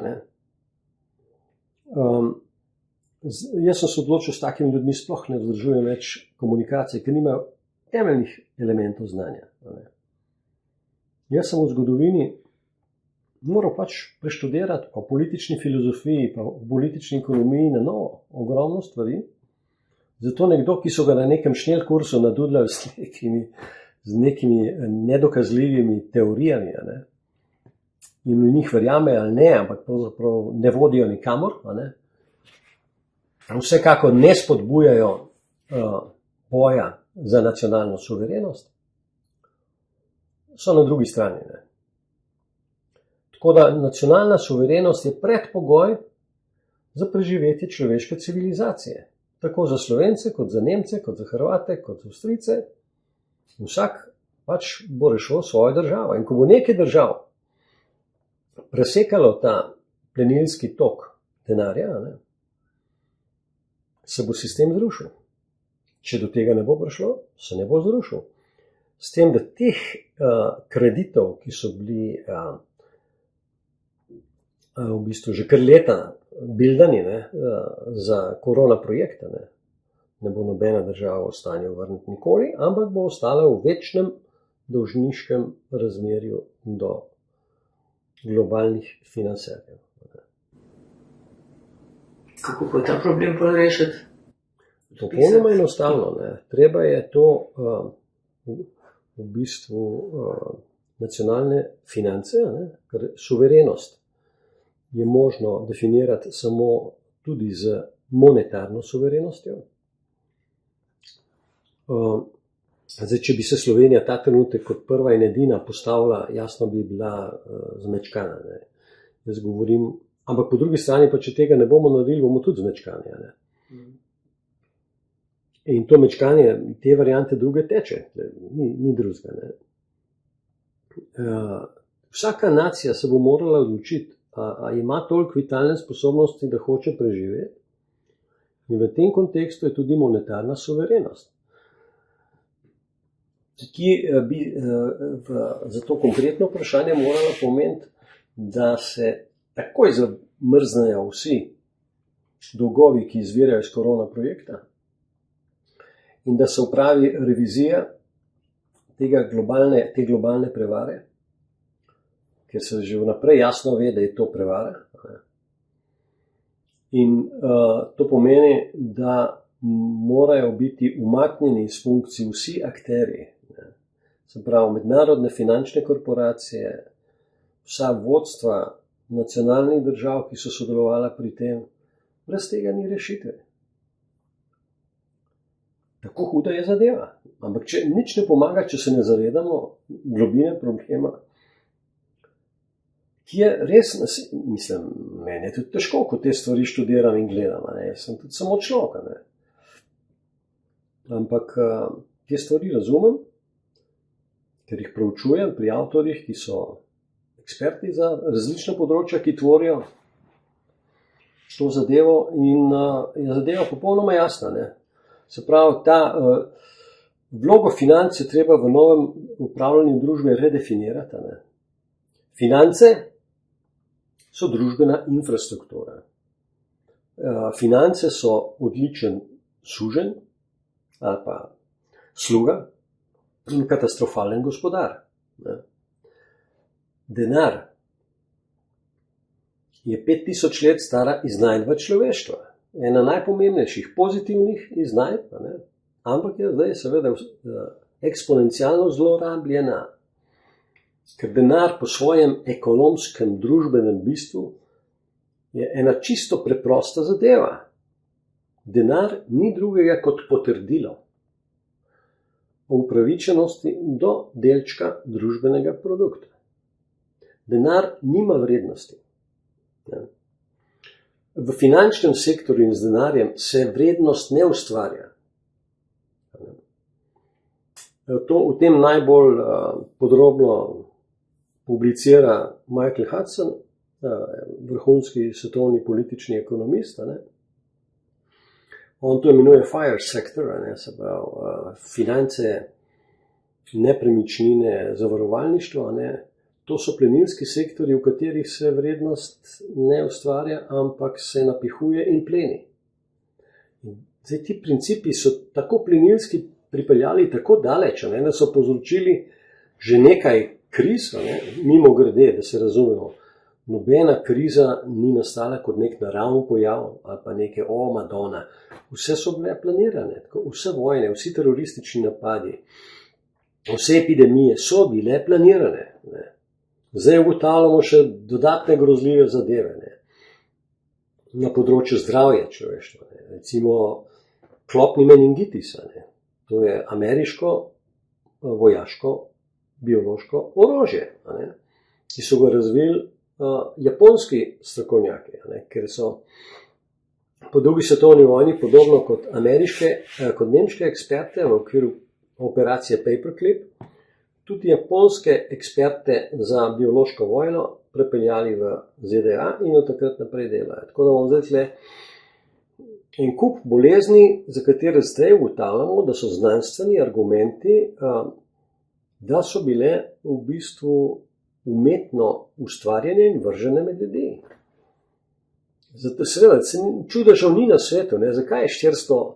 Jaz sem se odločil, s takimi ljudmi sploh ne vzdržujem več komunikacije, ker nimajo temeljnih elementov znanja. Jaz sem v zgodovini moral pač preštudirati po politični filozofiji, pa v politični ekonomiji na novo, ogromno stvari. Zato nekdo, ki so ga na nekem šnel kursu nadudljali z nekimi nedokazljivimi teorijami, ne, in v njih verjame ali ne, ampak pravzaprav ne vodijo nikamor, ne, vsekako ne spodbujajo boja za nacionalno suverenost, so na drugi strani. Ne. Tako da nacionalna suverenost je predpogoj za preživetje človeške civilizacije. Tako za Slovence, kot za Nemce, kot za Hrvate, kot za Avstrijce. Vsak pač bo rešil svojo državo. In ko bo nekaj držav presekalo ta plenilski tok denarja, ne, se bo sistem zrušil. Če do tega ne bo prišlo, se ne bo zrušil. S tem, da teh kreditov, ki so bili v bistvu že kar leta bildani za korona projekte, ne bo nobena država v stanju vrniti nikoli, ampak bo ostala v večnem dolžniškem razmerju do globalnih financerjev. Kako pa ta problem pa rešiti? Popolnoma enostavno. Ne. Treba je to v bistvu nacionalne finance, ne, ker suverenost je možno definirati samo tudi z monetarno suverenostjo. Zdaj, če bi se Slovenija ta trenutek kot prva in edina postavila, jasno bi bila zmečkana. Ne. Jaz govorim, ampak po drugi strani pa, če tega ne bomo naredili, bomo tudi zmečkani. Ne. In to mečkanje, te variante druge teče, ni drugega. Vsaka nacija se bo morala odločiti, a ima toliko vitalne sposobnosti, da hoče preživeti. In v tem kontekstu je tudi monetarna suverenost, ki bi za to konkretno vprašanje morala pomeniti, da se takoj zamrznejo vsi dolgovi, ki izvirajo iz korona projekta, in da se upravi revizija te globalne prevare, ker se že vnaprej jasno ve, da je to prevara. In to pomeni, da morajo biti umaknjeni iz funkcij vsi akterji, se pravi mednarodne finančne korporacije, vsa vodstva nacionalnih držav, ki so sodelovala pri tem. Brez tega ni rešitve. Tako huda je zadeva. Ampak nič ne pomaga, če se ne zavedamo globine problema, ki je res, mislim, meni je tudi težko, ko te stvari študiram in gledam. Jaz sem tudi samo človek. Ampak te stvari razumem, ker jih proučujem pri avtorjih, ki so eksperti za različna področja, ki tvorijo to zadevo, in je zadeva popolnoma jasna. Ne. Se pravi, ta vlogo financ je treba v novem upravljanju družbe redefinirati. Ne. Finance so družbena infrastruktura. Finance so odličen suženj ali pa sluga in katastrofalen gospodar. Ne. Denar je 5000 let stara iznajdba človeštva. Ena najpomembnejših pozitivnih iznajdb, ampak je zdaj seveda eksponencialno zlorabljena. Ker denar po svojem ekonomskem, družbenem bistvu je ena čisto preprosta zadeva. Denar ni drugega kot potrdilo o upravičenosti do delčka družbenega produkta. Denar nima vrednosti. V finančnem sektorju in z denarjem se vrednost ne ustvarja. O tem najbolj podrobno publicira Michael Hudson, vrhunski svetovni politični ekonomist. On to imenuje fire sector, se pravi finance, nepremičnine, zavarovalništvo. To so plenilski sektori, v katerih se vrednost ne ustvarja, ampak se napihuje in pleni. Zdaj, ti principi so tako plenilski pripeljali tako daleč, da so povzročili že nekaj kriz, mimo grede, da se razumemo. Nobena kriza ni nastala kot nek naravni pojav ali pa neke Madonna. Vse so bile planirane, vse vojne, vsi teroristični napadi, vse epidemije so bile planirane. Zdaj ugotavljamo še dodatne grozljive zadeve na področju zdravja človeštva. Recimo klopni meningitis. To je ameriško vojaško biološko orožje, ki so ga razvili japonski strokovnjaki, ker so po drugi svetovni vojni podobno kot nemške eksperte v okviru operacije Paperclip, tudi japonske eksperte za biološko vojno prepeljali v ZDA in od takrat naprej delajo. Tako da bomo zdaj tle en kup bolezni, za katere zdaj ugotavljamo, da so znanstveni argumenti, da so bile v bistvu umetno ustvarjene in vržene med ljudi. Zato seveda, čudežev ni na svetu, zakaj je 400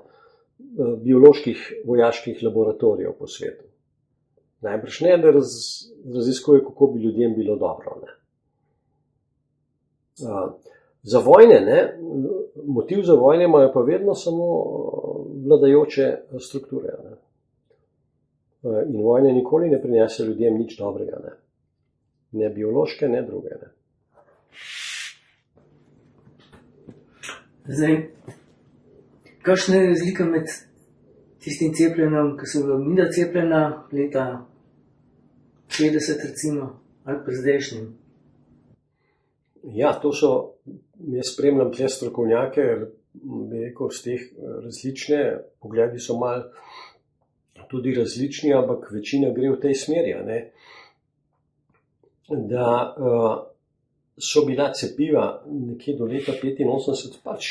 bioloških vojaških laboratorijev po svetu? Najbrž ne, da raziskuje, kako bi ljudem bilo dobro. Za vojne, motiv za vojne imajo pa vedno samo vladajoče strukture. In vojne nikoli ne prinese ljudem nič dobrega. Ne biološke, ne druge. Zdaj, kakšna je razlika med tistim cepljenjem, ki so bila midva cepljena leta 60 recimo, ali pa zdajšnjim? Ja, to so, jaz spremljam te strokovnjake, bi rekel, z teh različne, pogledi so malo tudi različni, ampak večina gre v tej smeri, da so bila cepiva nekje do leta 85 pač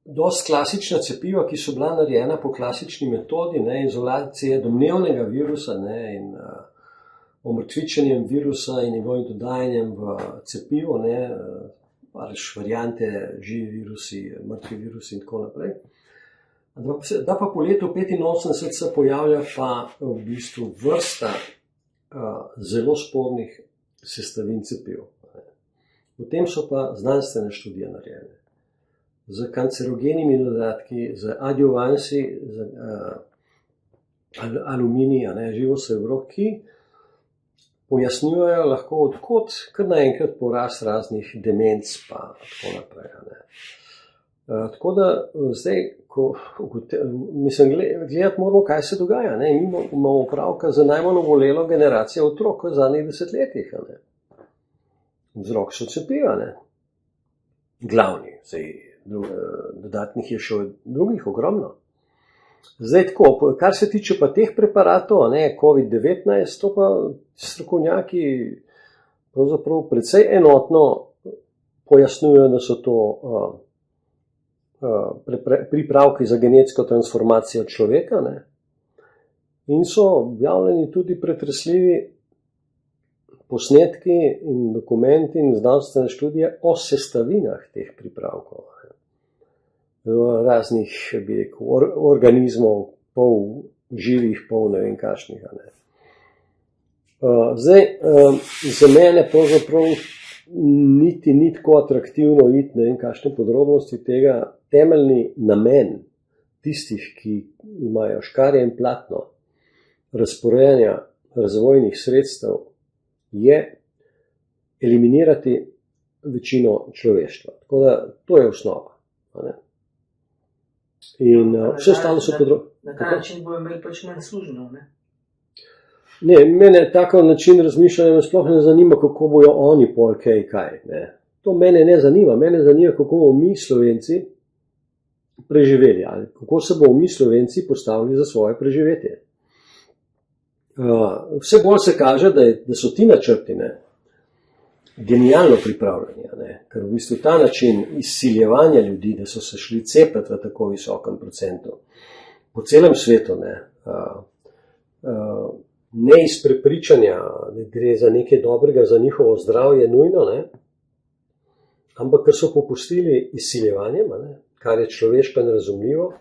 dosti klasična cepiva, ki so bila narejena po klasični metodi, izolacije domnevnega virusa in omrtvičenjem virusa in njegovim dodajanjem v cepivo, variante, živi virusi, mrtvi virusi in tako naprej. Da pa po letu 85 se pojavlja pa v bistvu vrsta zelo spornih sestavin cepiv. Potem so pa znanstvene študije narejene z kancerogenimi dodatki, z adjuvansi, z aluminija, živo srebro, ki pojasnjujejo lahko odkot kar naenkrat porast raznih demenc pa tako naprej. Tako da zdaj, mislim, gledati moramo, kaj se dogaja. Mi imamo opravka za najmanj obolelo generacijo otrok v zadnjih desetletjih. Vzrok so cepiva. Glavni, dodatnih je še drugih ogromno. Zdaj tako, kar se tiče pa teh preparatov, COVID-19, to pa strokovnjaki pravzaprav precej enotno pojasnjujejo, da so to pripravki za genetsko transformacijo človeka, in so objavljeni tudi pretresljivi posnetki in dokumenti in znanstvene študije o sestavinah teh pripravkov. Raznih, bi rekel, organizmov, pol živih, pol ne vem kašnih. Zdaj, za mene pravzaprav niti ni tako atraktivno iti, ne vem kakšne podrobnosti tega. Temeljni namen tistih, ki imajo škarje in platno razporejanja razvojnih sredstev, je eliminirati večino človeštva. Tako da to je osnova. In vse ostalo so podrobnosti. Na ta način bojo imeli pač manj služno, Ne, mene tako način razmišljanja me sploh ne zanima, kako bojo oni pol kaj. To mene ne zanima. Mene zanima, kako bomo mi Slovenci preživeli, ali kako se bomo mi Slovenci postavili za svoje preživetje. vse bolj se kaže, da so ti načrti genialno pripravljeni, ker v bistvu ta način izsiljevanja ljudi, da so se šli cepiti v tako visokem procentu po celem svetu, ne iz prepričanja, da gre za nekaj dobrega za njihovo zdravje nujno, ampak ker so popustili izsiljevanjem, kar je človeško nerazumljivo,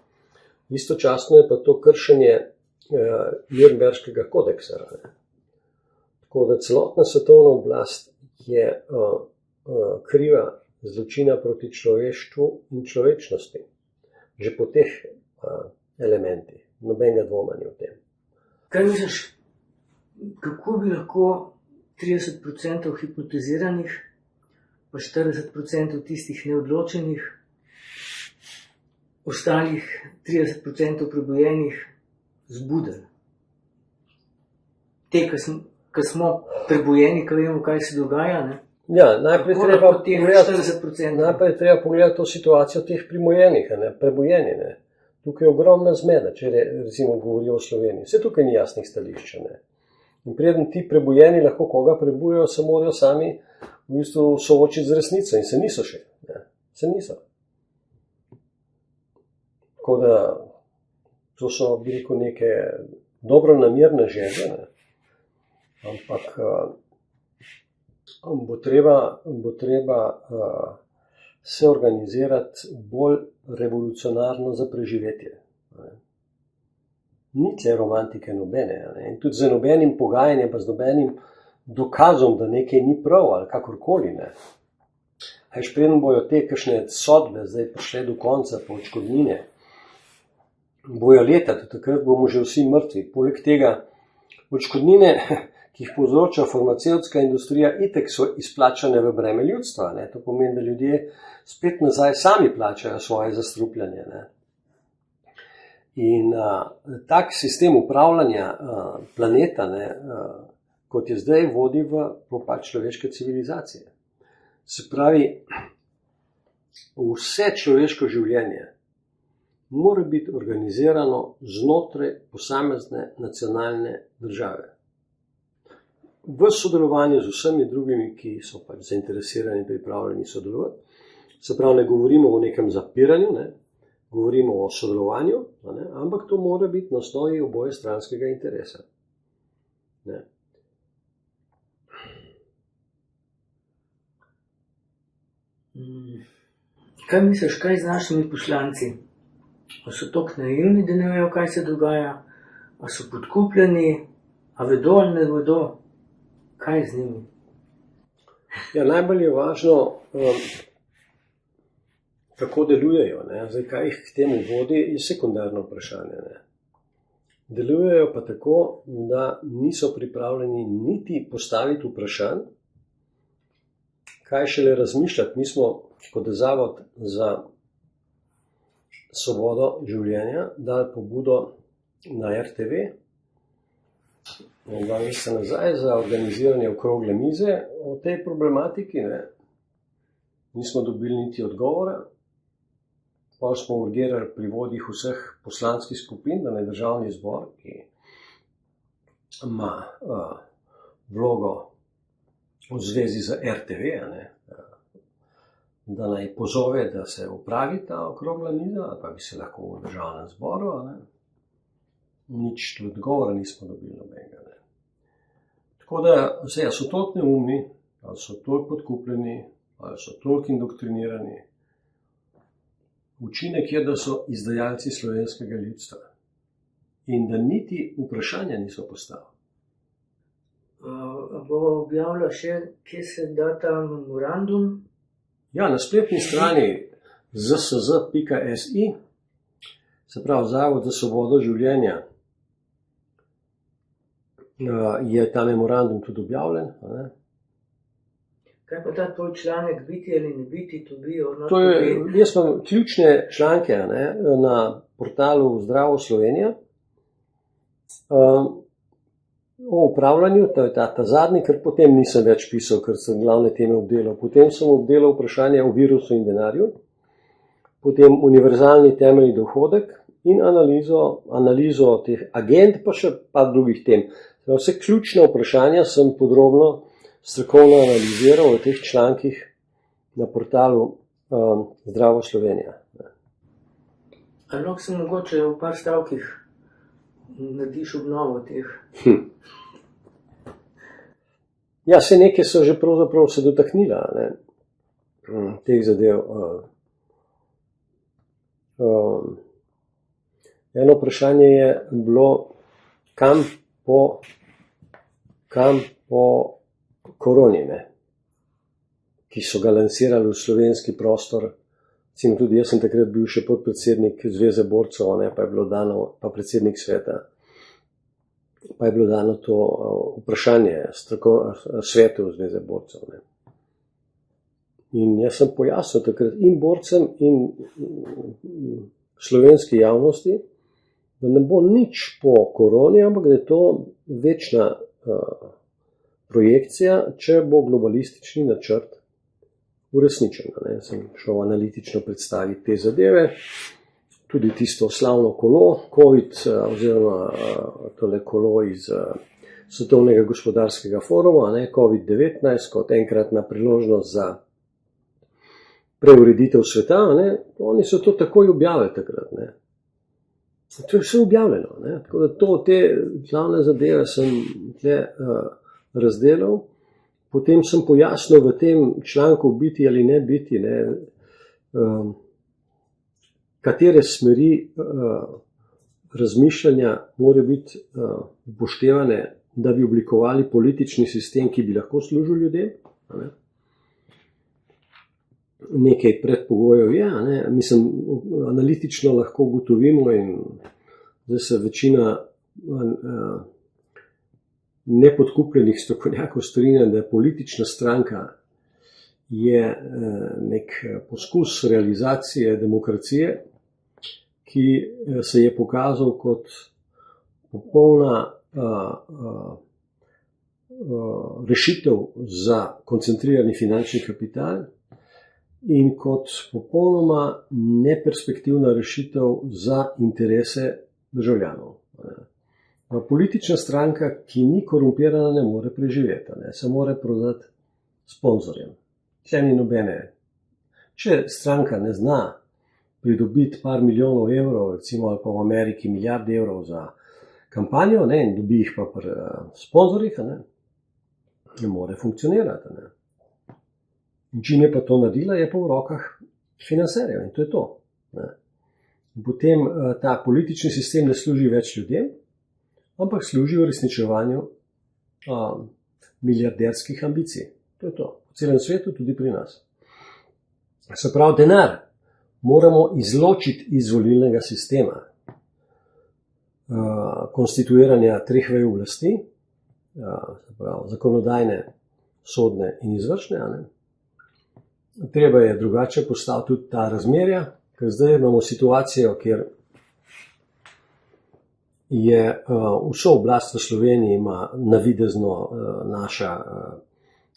istočasno je pa to kršenje Nürnberškega kodeksa. Tako da celotna svetovna oblast je kriva zločina proti človeštvu in človečnosti. Že po teh elementih, nobenega dvoma ni o tem. Kaj misliš, kako bi lahko 30% hipnotiziranih, pa 40% tistih neodločenih, ostalih 30% prebujenih zbudili? Te, ki smo prebujeni, ki vemo, kaj se dogaja, Ja, najprej treba pogledati to situacijo teh prebujenih. Tukaj je ogromna zmeda, če recimo govorijo o Sloveniji. Vse tukaj ni jasnih stališč. In preden ti prebujeni lahko koga prebujajo, se morajo sami v bistvu soočiti z resnico in se niso še. Se niso. Tako da to so, bi rekel, neke dobronamerne želje, ampak bo treba se organizirati bolj revolucionarno za preživetje. Ni tle romantike nobene. In tudi z nobenim pogajanjem, pa z nobenim dokazom, da nekaj ni prav ali kakorkoli. Preden bojo te kakšne sodbe zdaj prišle do konca po odškodnine, bojo leta, takrat bomo že vsi mrtvi. Poleg tega odškodnine, ki jih povzroča farmacevtska industrija, itek so izplačane v breme ljudstva. To pomeni, da ljudje spet nazaj sami plačajo svoje zastrupljanje. In tak sistem upravljanja planeta, kot je zdaj, vodi v propad človeške civilizacije. Se pravi, vse človeško življenje mora biti organizirano znotraj posamezne nacionalne države. V sodelovanju z vsemi drugimi, ki so zainteresirani in pripravljeni sodelovati. Se pravi, ne govorimo o nekem zapiranju, govorimo o sodelovanju, ampak to mora biti na osnovi obojestranskega interesa. Kaj misliš, kaj z našimi poslanci? A so tako naivni, da ne vejo, kaj se dogaja? A so podkupljeni? A vedo ali ne vedo? Kaj z njimi? Ja, najbolj je važno, kako delujejo. Zdaj, kaj jih k temu vodi, je sekundarno vprašanje. Delujejo pa tako, da niso pripravljeni niti postaviti vprašanj, kaj šele razmišljati. Mi smo kot Zavod za svobodo življenja dali pobudo na RTV, 2 meseca nazaj, za organiziranje okrogle mize o tej problematiki. Nismo dobili niti odgovora. Pa smo urgirali pri vodjih vseh poslanskih skupin, da naj Državni zbor, ki ima vlogo v zvezi z RTV, da naj pozove, da se opravi ta okrogla miza, ali pa bi se lahko v Državnem zboru. Nič odgovora nismo dobili nobenega. Tako da so toliko neumni, ali so toliko podkupljeni, ali so toliko indoktrinirani. Učinek je, da so izdajalci slovenskega ljudstva in da niti vprašanja niso postavili. Bo objavila še, kje se da ta memorandum? Ja, na spletni strani zsz.si, se pravi Zavod za svobodo življenja, je ta memorandum tudi objavljen. Kaj pa ta tvoj članek, biti ali ne biti, to bi jaz imam ključne članke na portalu Zdravo Slovenija o upravljanju, to je ta zadnji, ker potem nisem več pisal, ker sem glavne teme obdelal. Potem sem obdelal vprašanje o virusu in denarju, potem univerzalni temeljni dohodek in analizo teh agent, pa še par drugih tem. Vse ključne vprašanja sem podrobno strokovno analiziral v teh člankih na portalu Zdravo Slovenija. Ali lahko se mogoče v par stavkih narediš obnovo teh? Ja, se neke so že pravzaprav se dotaknila, ne, teh zadev. Eno vprašanje je bilo, kam po koroni, ne, ki so ga lansirali v slovenski prostor. Tudi jaz sem takrat bil še podpredsednik Zveze borcev, ne, pa je bilo dano, pa predsednik sveta, pa je bilo dano to vprašanje svetu Zveze borcev. Ne. In jaz sem pojasnil takrat in borcem in slovenski javnosti, da ne bo nič po koroni, ampak da je to večna projekcija, če bo globalistični načrt uresničen. Sem šel analitično predstaviti te zadeve, tudi tisto slavno kolo, COVID, oziroma tole kolo iz Svetovnega gospodarskega foruma, COVID-19, kot enkratna priložnost za preureditev sveta. Oni so to takoj objavili takrat. Ne. To je vse objavljeno. Ne. Tako da te glavne zadeve sem tle razdelal. Potem sem pojasnil v tem članku biti ali ne biti, ne, katere smeri razmišljanja morajo biti upoštevane, da bi oblikovali politični sistem, ki bi lahko služil ljudem. Ne. Nekaj predpogojev je, ne. Mislim, analitično lahko ugotovimo in zdaj se večina nepodkupljenih strokovnjakov strinja, da politična stranka je nek poskus realizacije demokracije, ki se je pokazal kot popolna rešitev za koncentrirani finančni kapital in kot popolnoma neperspektivna rešitev za interese državljanov. Politična stranka, ki ni korumpirana, ne more preživeti, ne, se more prodati sponzorjem. Če ni nobene. Če stranka ne zna pridobiti par milijonov evrov, recimo ali pa v Ameriki milijard evrov za kampanjo, ne, in dobi jih pa pri sponzorjih, ne more funkcionirati. Ne. In čim je pa to naredila, je pa v rokah financerjev in to je to. Ne. Potem ta politični sistem ne služi več ljudem, ampak služi v uresničevanju milijarderskih ambicij. To je to. V celem svetu, tudi pri nas. Se pravi, denar moramo izločiti iz volilnega sistema konstituiranja treh vej oblasti, se pravi, zakonodajne, sodne in izvršne. Treba je drugače postaviti tudi ta razmerja, ker zdaj imamo situacijo, kjer je vso oblast v Sloveniji ima navidezno naša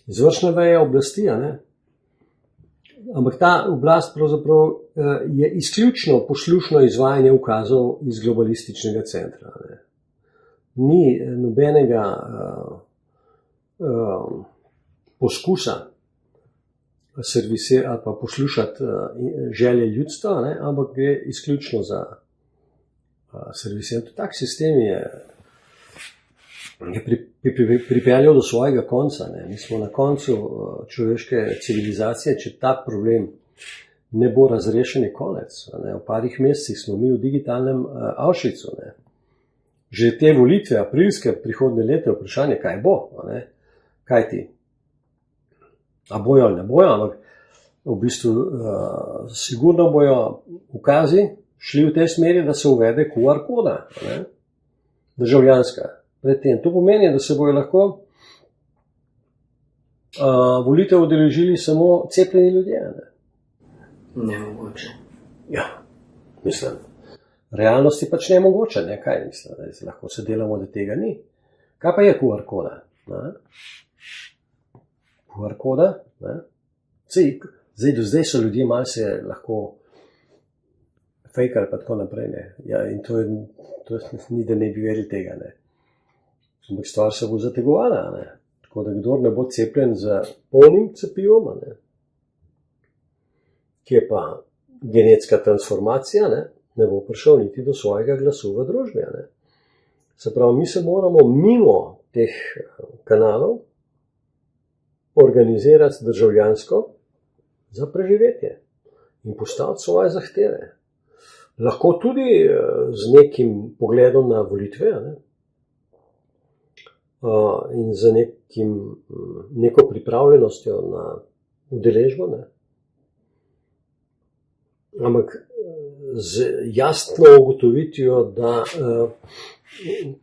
izvršna veja oblasti, ampak ta oblast pravzaprav je izključno poslušno izvajanje ukazov iz globalističnega centra. Ni nobenega poskusa servisirati ali pa poslušati želje ljudstva, ampak gre izključno za servisirati. Tak sistem je pripeljal do svojega konca. Mi smo na koncu človeške civilizacije, če ta problem ne bo razrešen, je konec. V parih mesecih smo mi v digitalnem Auschwitzu. Že te volitve, aprilske prihodnje leto, vprašanje, kaj bo. Kaj ti? A bojo ali ne bojo, ampak v bistvu sigurno bojo ukazi šli v tej smeri, da se uvede QR koda, državljanska. Predtem. To pomeni, da se bojo lahko volitev udeležili samo cepljeni ljudje. Nemogoče. Ja, mislim. Realnost je pač nemogoče, ne? Kaj mislim, da lahko se delamo, da tega ni. Kaj pa je QR koda? QR koda? Zdaj so ljudje malo se lahko fejkali pa tako naprej. Ja, in to ni, da ne bi verili tega. Ampak stvar se bo zategovala, ne. Tako da kdor ne bo cepljen z polnim cepivom, ne, ki je pa genetska transformacija, ne bo prišel niti do svojega glasu v družbi. Ne. Se pravi, mi se moramo mimo teh kanalov organizirati državljansko za preživetje in postaviti svoje zahteve. Lahko tudi z nekim pogledom na volitve, ne, in z neko pripravljenostjo na udeležbo, ne. Ampak z jasno ugotovitvijo, da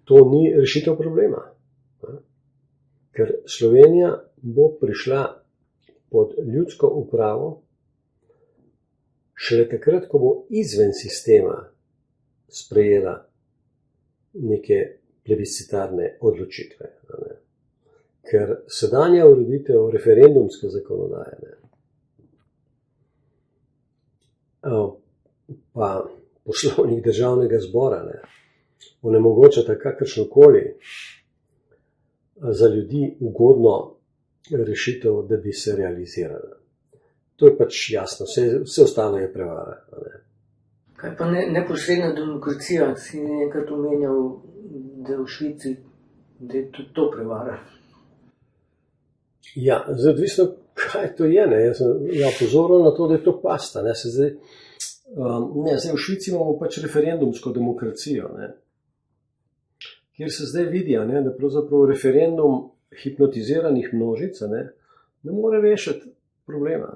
to ni rešitev problema. Ker Slovenija bo prišla pod ljudsko upravo šele takrat, ko bo izven sistema sprejela neke plebiscitarne odločitve. Ker sedanja ureditev referendumske zakonodaje, pa poslovnik državnega zbora, onemogočata kakršnokoli za ljudi ugodno rešitev, da bi se realizirala. To je pač jasno, vse ostalo je prevara. Kaj pa neposredna demokracija? Si enkrat omenjal, da je v Švici, da je tudi to prevara. Ja, zdaj odvisno, kaj to je. Jaz sem pozoril na to, da je to pasta. Zdaj v Švici imamo pač referendumsko demokracijo, kjer se zdaj vidi, da pravzaprav referendum hipnotiziranih množic ne more rešiti problema.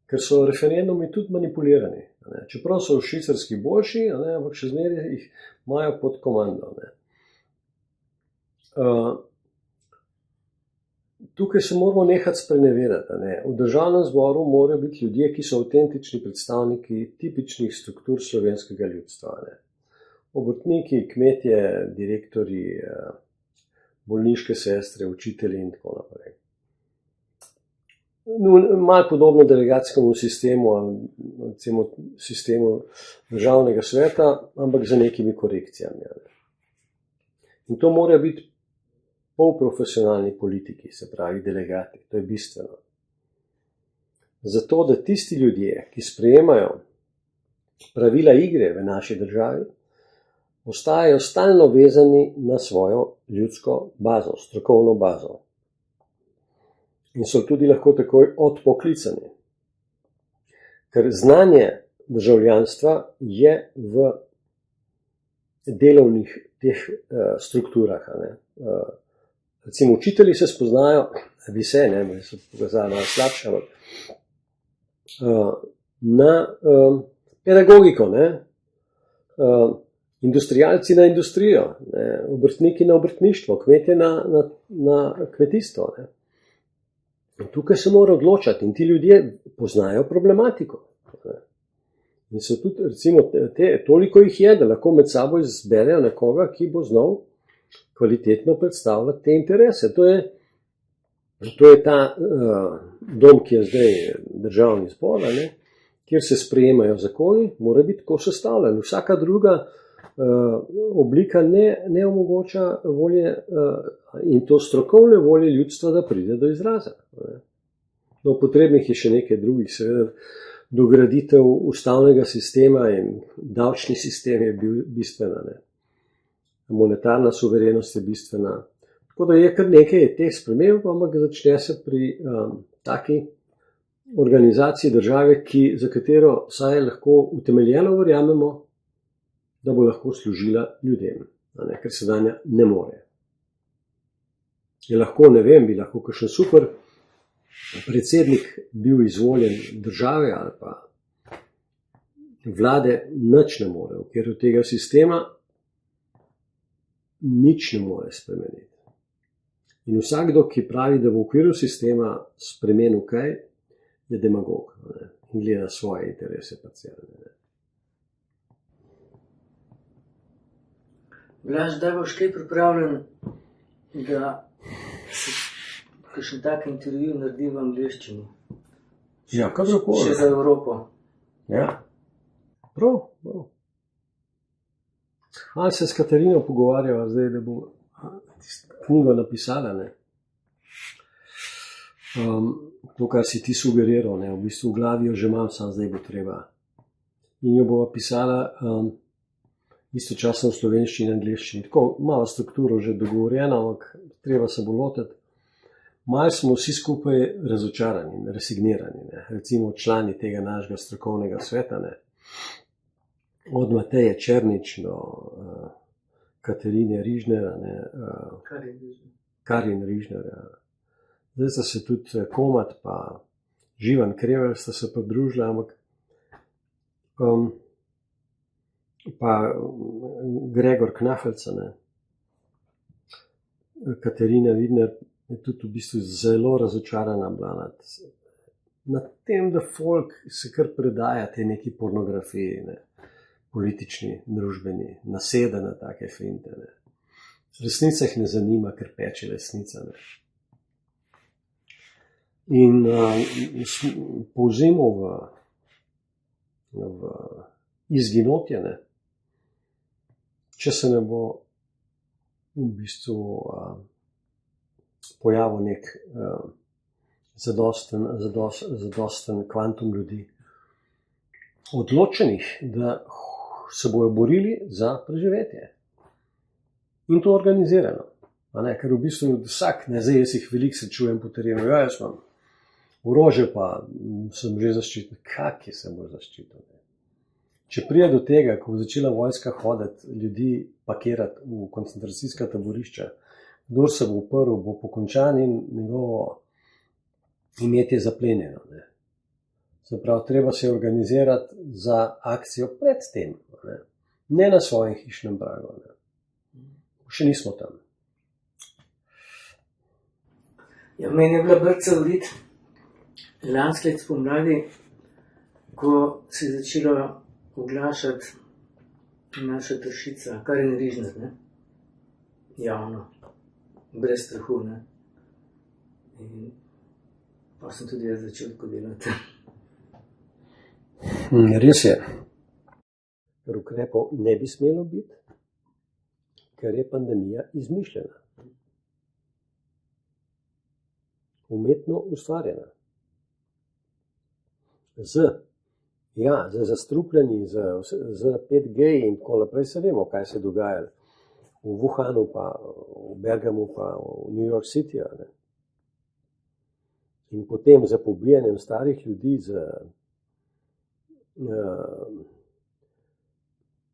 Ker so referendumi tudi manipulirani. Čeprav so v švicarski boljši, ampak še zmeraj jih imajo pod komando. Tukaj se moramo nehati sprenevedati. V državnem zboru morajo biti ljudje, ki so avtentični predstavniki tipičnih struktur slovenskega ljudstva. Obrtniki, kmetje, direktorji, bolniške sestre, učitelji in tako naprej. Malo podobno delegatskemu sistemu, recimo sistemu državnega sveta, ampak za nekimi korekcijami. In to morajo biti polprofesionalni politiki, se pravi delegati, to je bistveno. Zato, da tisti ljudje, ki sprejemajo pravila igre v naši državi, ostajajo stalno vezani na svojo ljudsko bazo, strokovno bazo. In so tudi lahko takoj odpoklicani. Ker znanje državljanstva je v delovnih teh strukturah. Recimo učitelji se spoznajo, bi se pokazali na slabše, na pedagogiko, industrialci na industrijo, obrtniki na obrtništvo, kmetje na kmetijstvo. In tukaj se mora odločati in ti ljudje poznajo problematiko. In so tudi, recimo, toliko jih je, da lahko med sabo izberejo nekoga, ki bo znal kvalitetno predstavljati te interese. To je ta dom, ki je zdaj državni zbor, kjer se sprejemajo zakoni, mora biti tako sestavljen. Vsaka druga oblika ne omogoča volje in to strokovne volje ljudstva, da pride do izraza. No, potrebnih je še nekaj drugih, seveda dograditev ustavnega sistema in davčni sistem je bistvena. Monetarna suverenost je bistvena. Tako da je kar nekaj teh sprememb, ampak začne se pri taki organizaciji države, za katero saj lahko utemeljeno verjamemo, da bo lahko služila ljudem, ker sedanja ne more. Je lahko, ne vem, bi lahko kakšen super predsednik bil izvoljen države ali pa vlade, nič ne more, ker od tega sistema nič ne more spremeniti. In vsakdo, ki pravi, da v okviru sistema spremenil kaj, je demagog in gleda svoje interese parcialne. Blaž, da boš kaj pripravljen, da se kakšen tak intervju naredi v angleščini? Ja, kakorkoli. Še za Evropo. Ja, prav. Ali se s Katarino pogovarjava zdaj, da bo knjigo napisala, ne. To, kar si ti sugeriral, ne, v bistvu v glavi jo že imam, sam zdaj bo treba. In jo bova pisala istočasno v slovenščini in angleščini. Tako malo strukturo že dogovorjeno, ampak treba se bo lotiti. Malo smo vsi skupaj razočarani in resignirani, ne. Recimo člani tega našega strokovnega sveta, ne. Od Mateje Černič do Katarine Rižnera, ne. Karin Rižner, ja. Zdaj sta se tudi Komat pa Živan Krevelj sta se pridružila, ampak pa Gregor Knafelca, ne. Katarina Vidner je tudi v bistvu zelo razočarana bila nad tem, da folk se kar predaja te neki pornografiji, ne. Politični, družbeni, naseda na take finte, ne. Resnica jih ne zanima, ker peče resnica, ne. In povzemo v izginotje, ne. Če se ne bo v bistvu pojavil nek zadosten kvantum ljudi, odločenih, da se bojo borili za preživetje. In to organizirano. Ker v bistvu vsak, ne, zdaj jaz jih veliko srečujem po terenu, ja, jaz imam orožje, pa sem že zaščiten. Kak je se bo zaščitil? Če prije do tega, ko bo začela vojska hoditi, ljudi pakirati v koncentracijska taborišča, kdor se bo uprl, bo pokončan in njegovo imetje zaplenjeno, ne. Se pravi, treba se organizirati za akcijo pred tem, ne na svojem hišnem pragu, ne. Še nismo tam. Ja, meni je bila brca urit lansko let spomladi, ko se je začela oglašati naša Tršica, Karin Rižner, ne, javno, brez strahu, ne. In pa sem tudi jaz začel tako delati. Res je. Ker ukrepov ne bi smelo biti, ker je pandemija izmišljena. Umetno ustvarjena. Z zastrupljanji, z 5G in tako naprej, se vemo, kaj se dogaja v Wuhanu, pa v Bergamu, pa v New York City. Ne. In potem za pobijanjem starih ljudi, z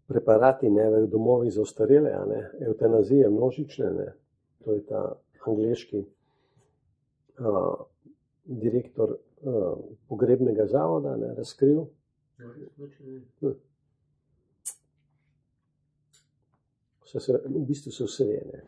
preparati, ne, v domovi za ostarele, ne, evtanazije množične, ne. To je ta angleški direktor pogrebnega zavoda, ne, razkril. V bistvu se vse ve, ne.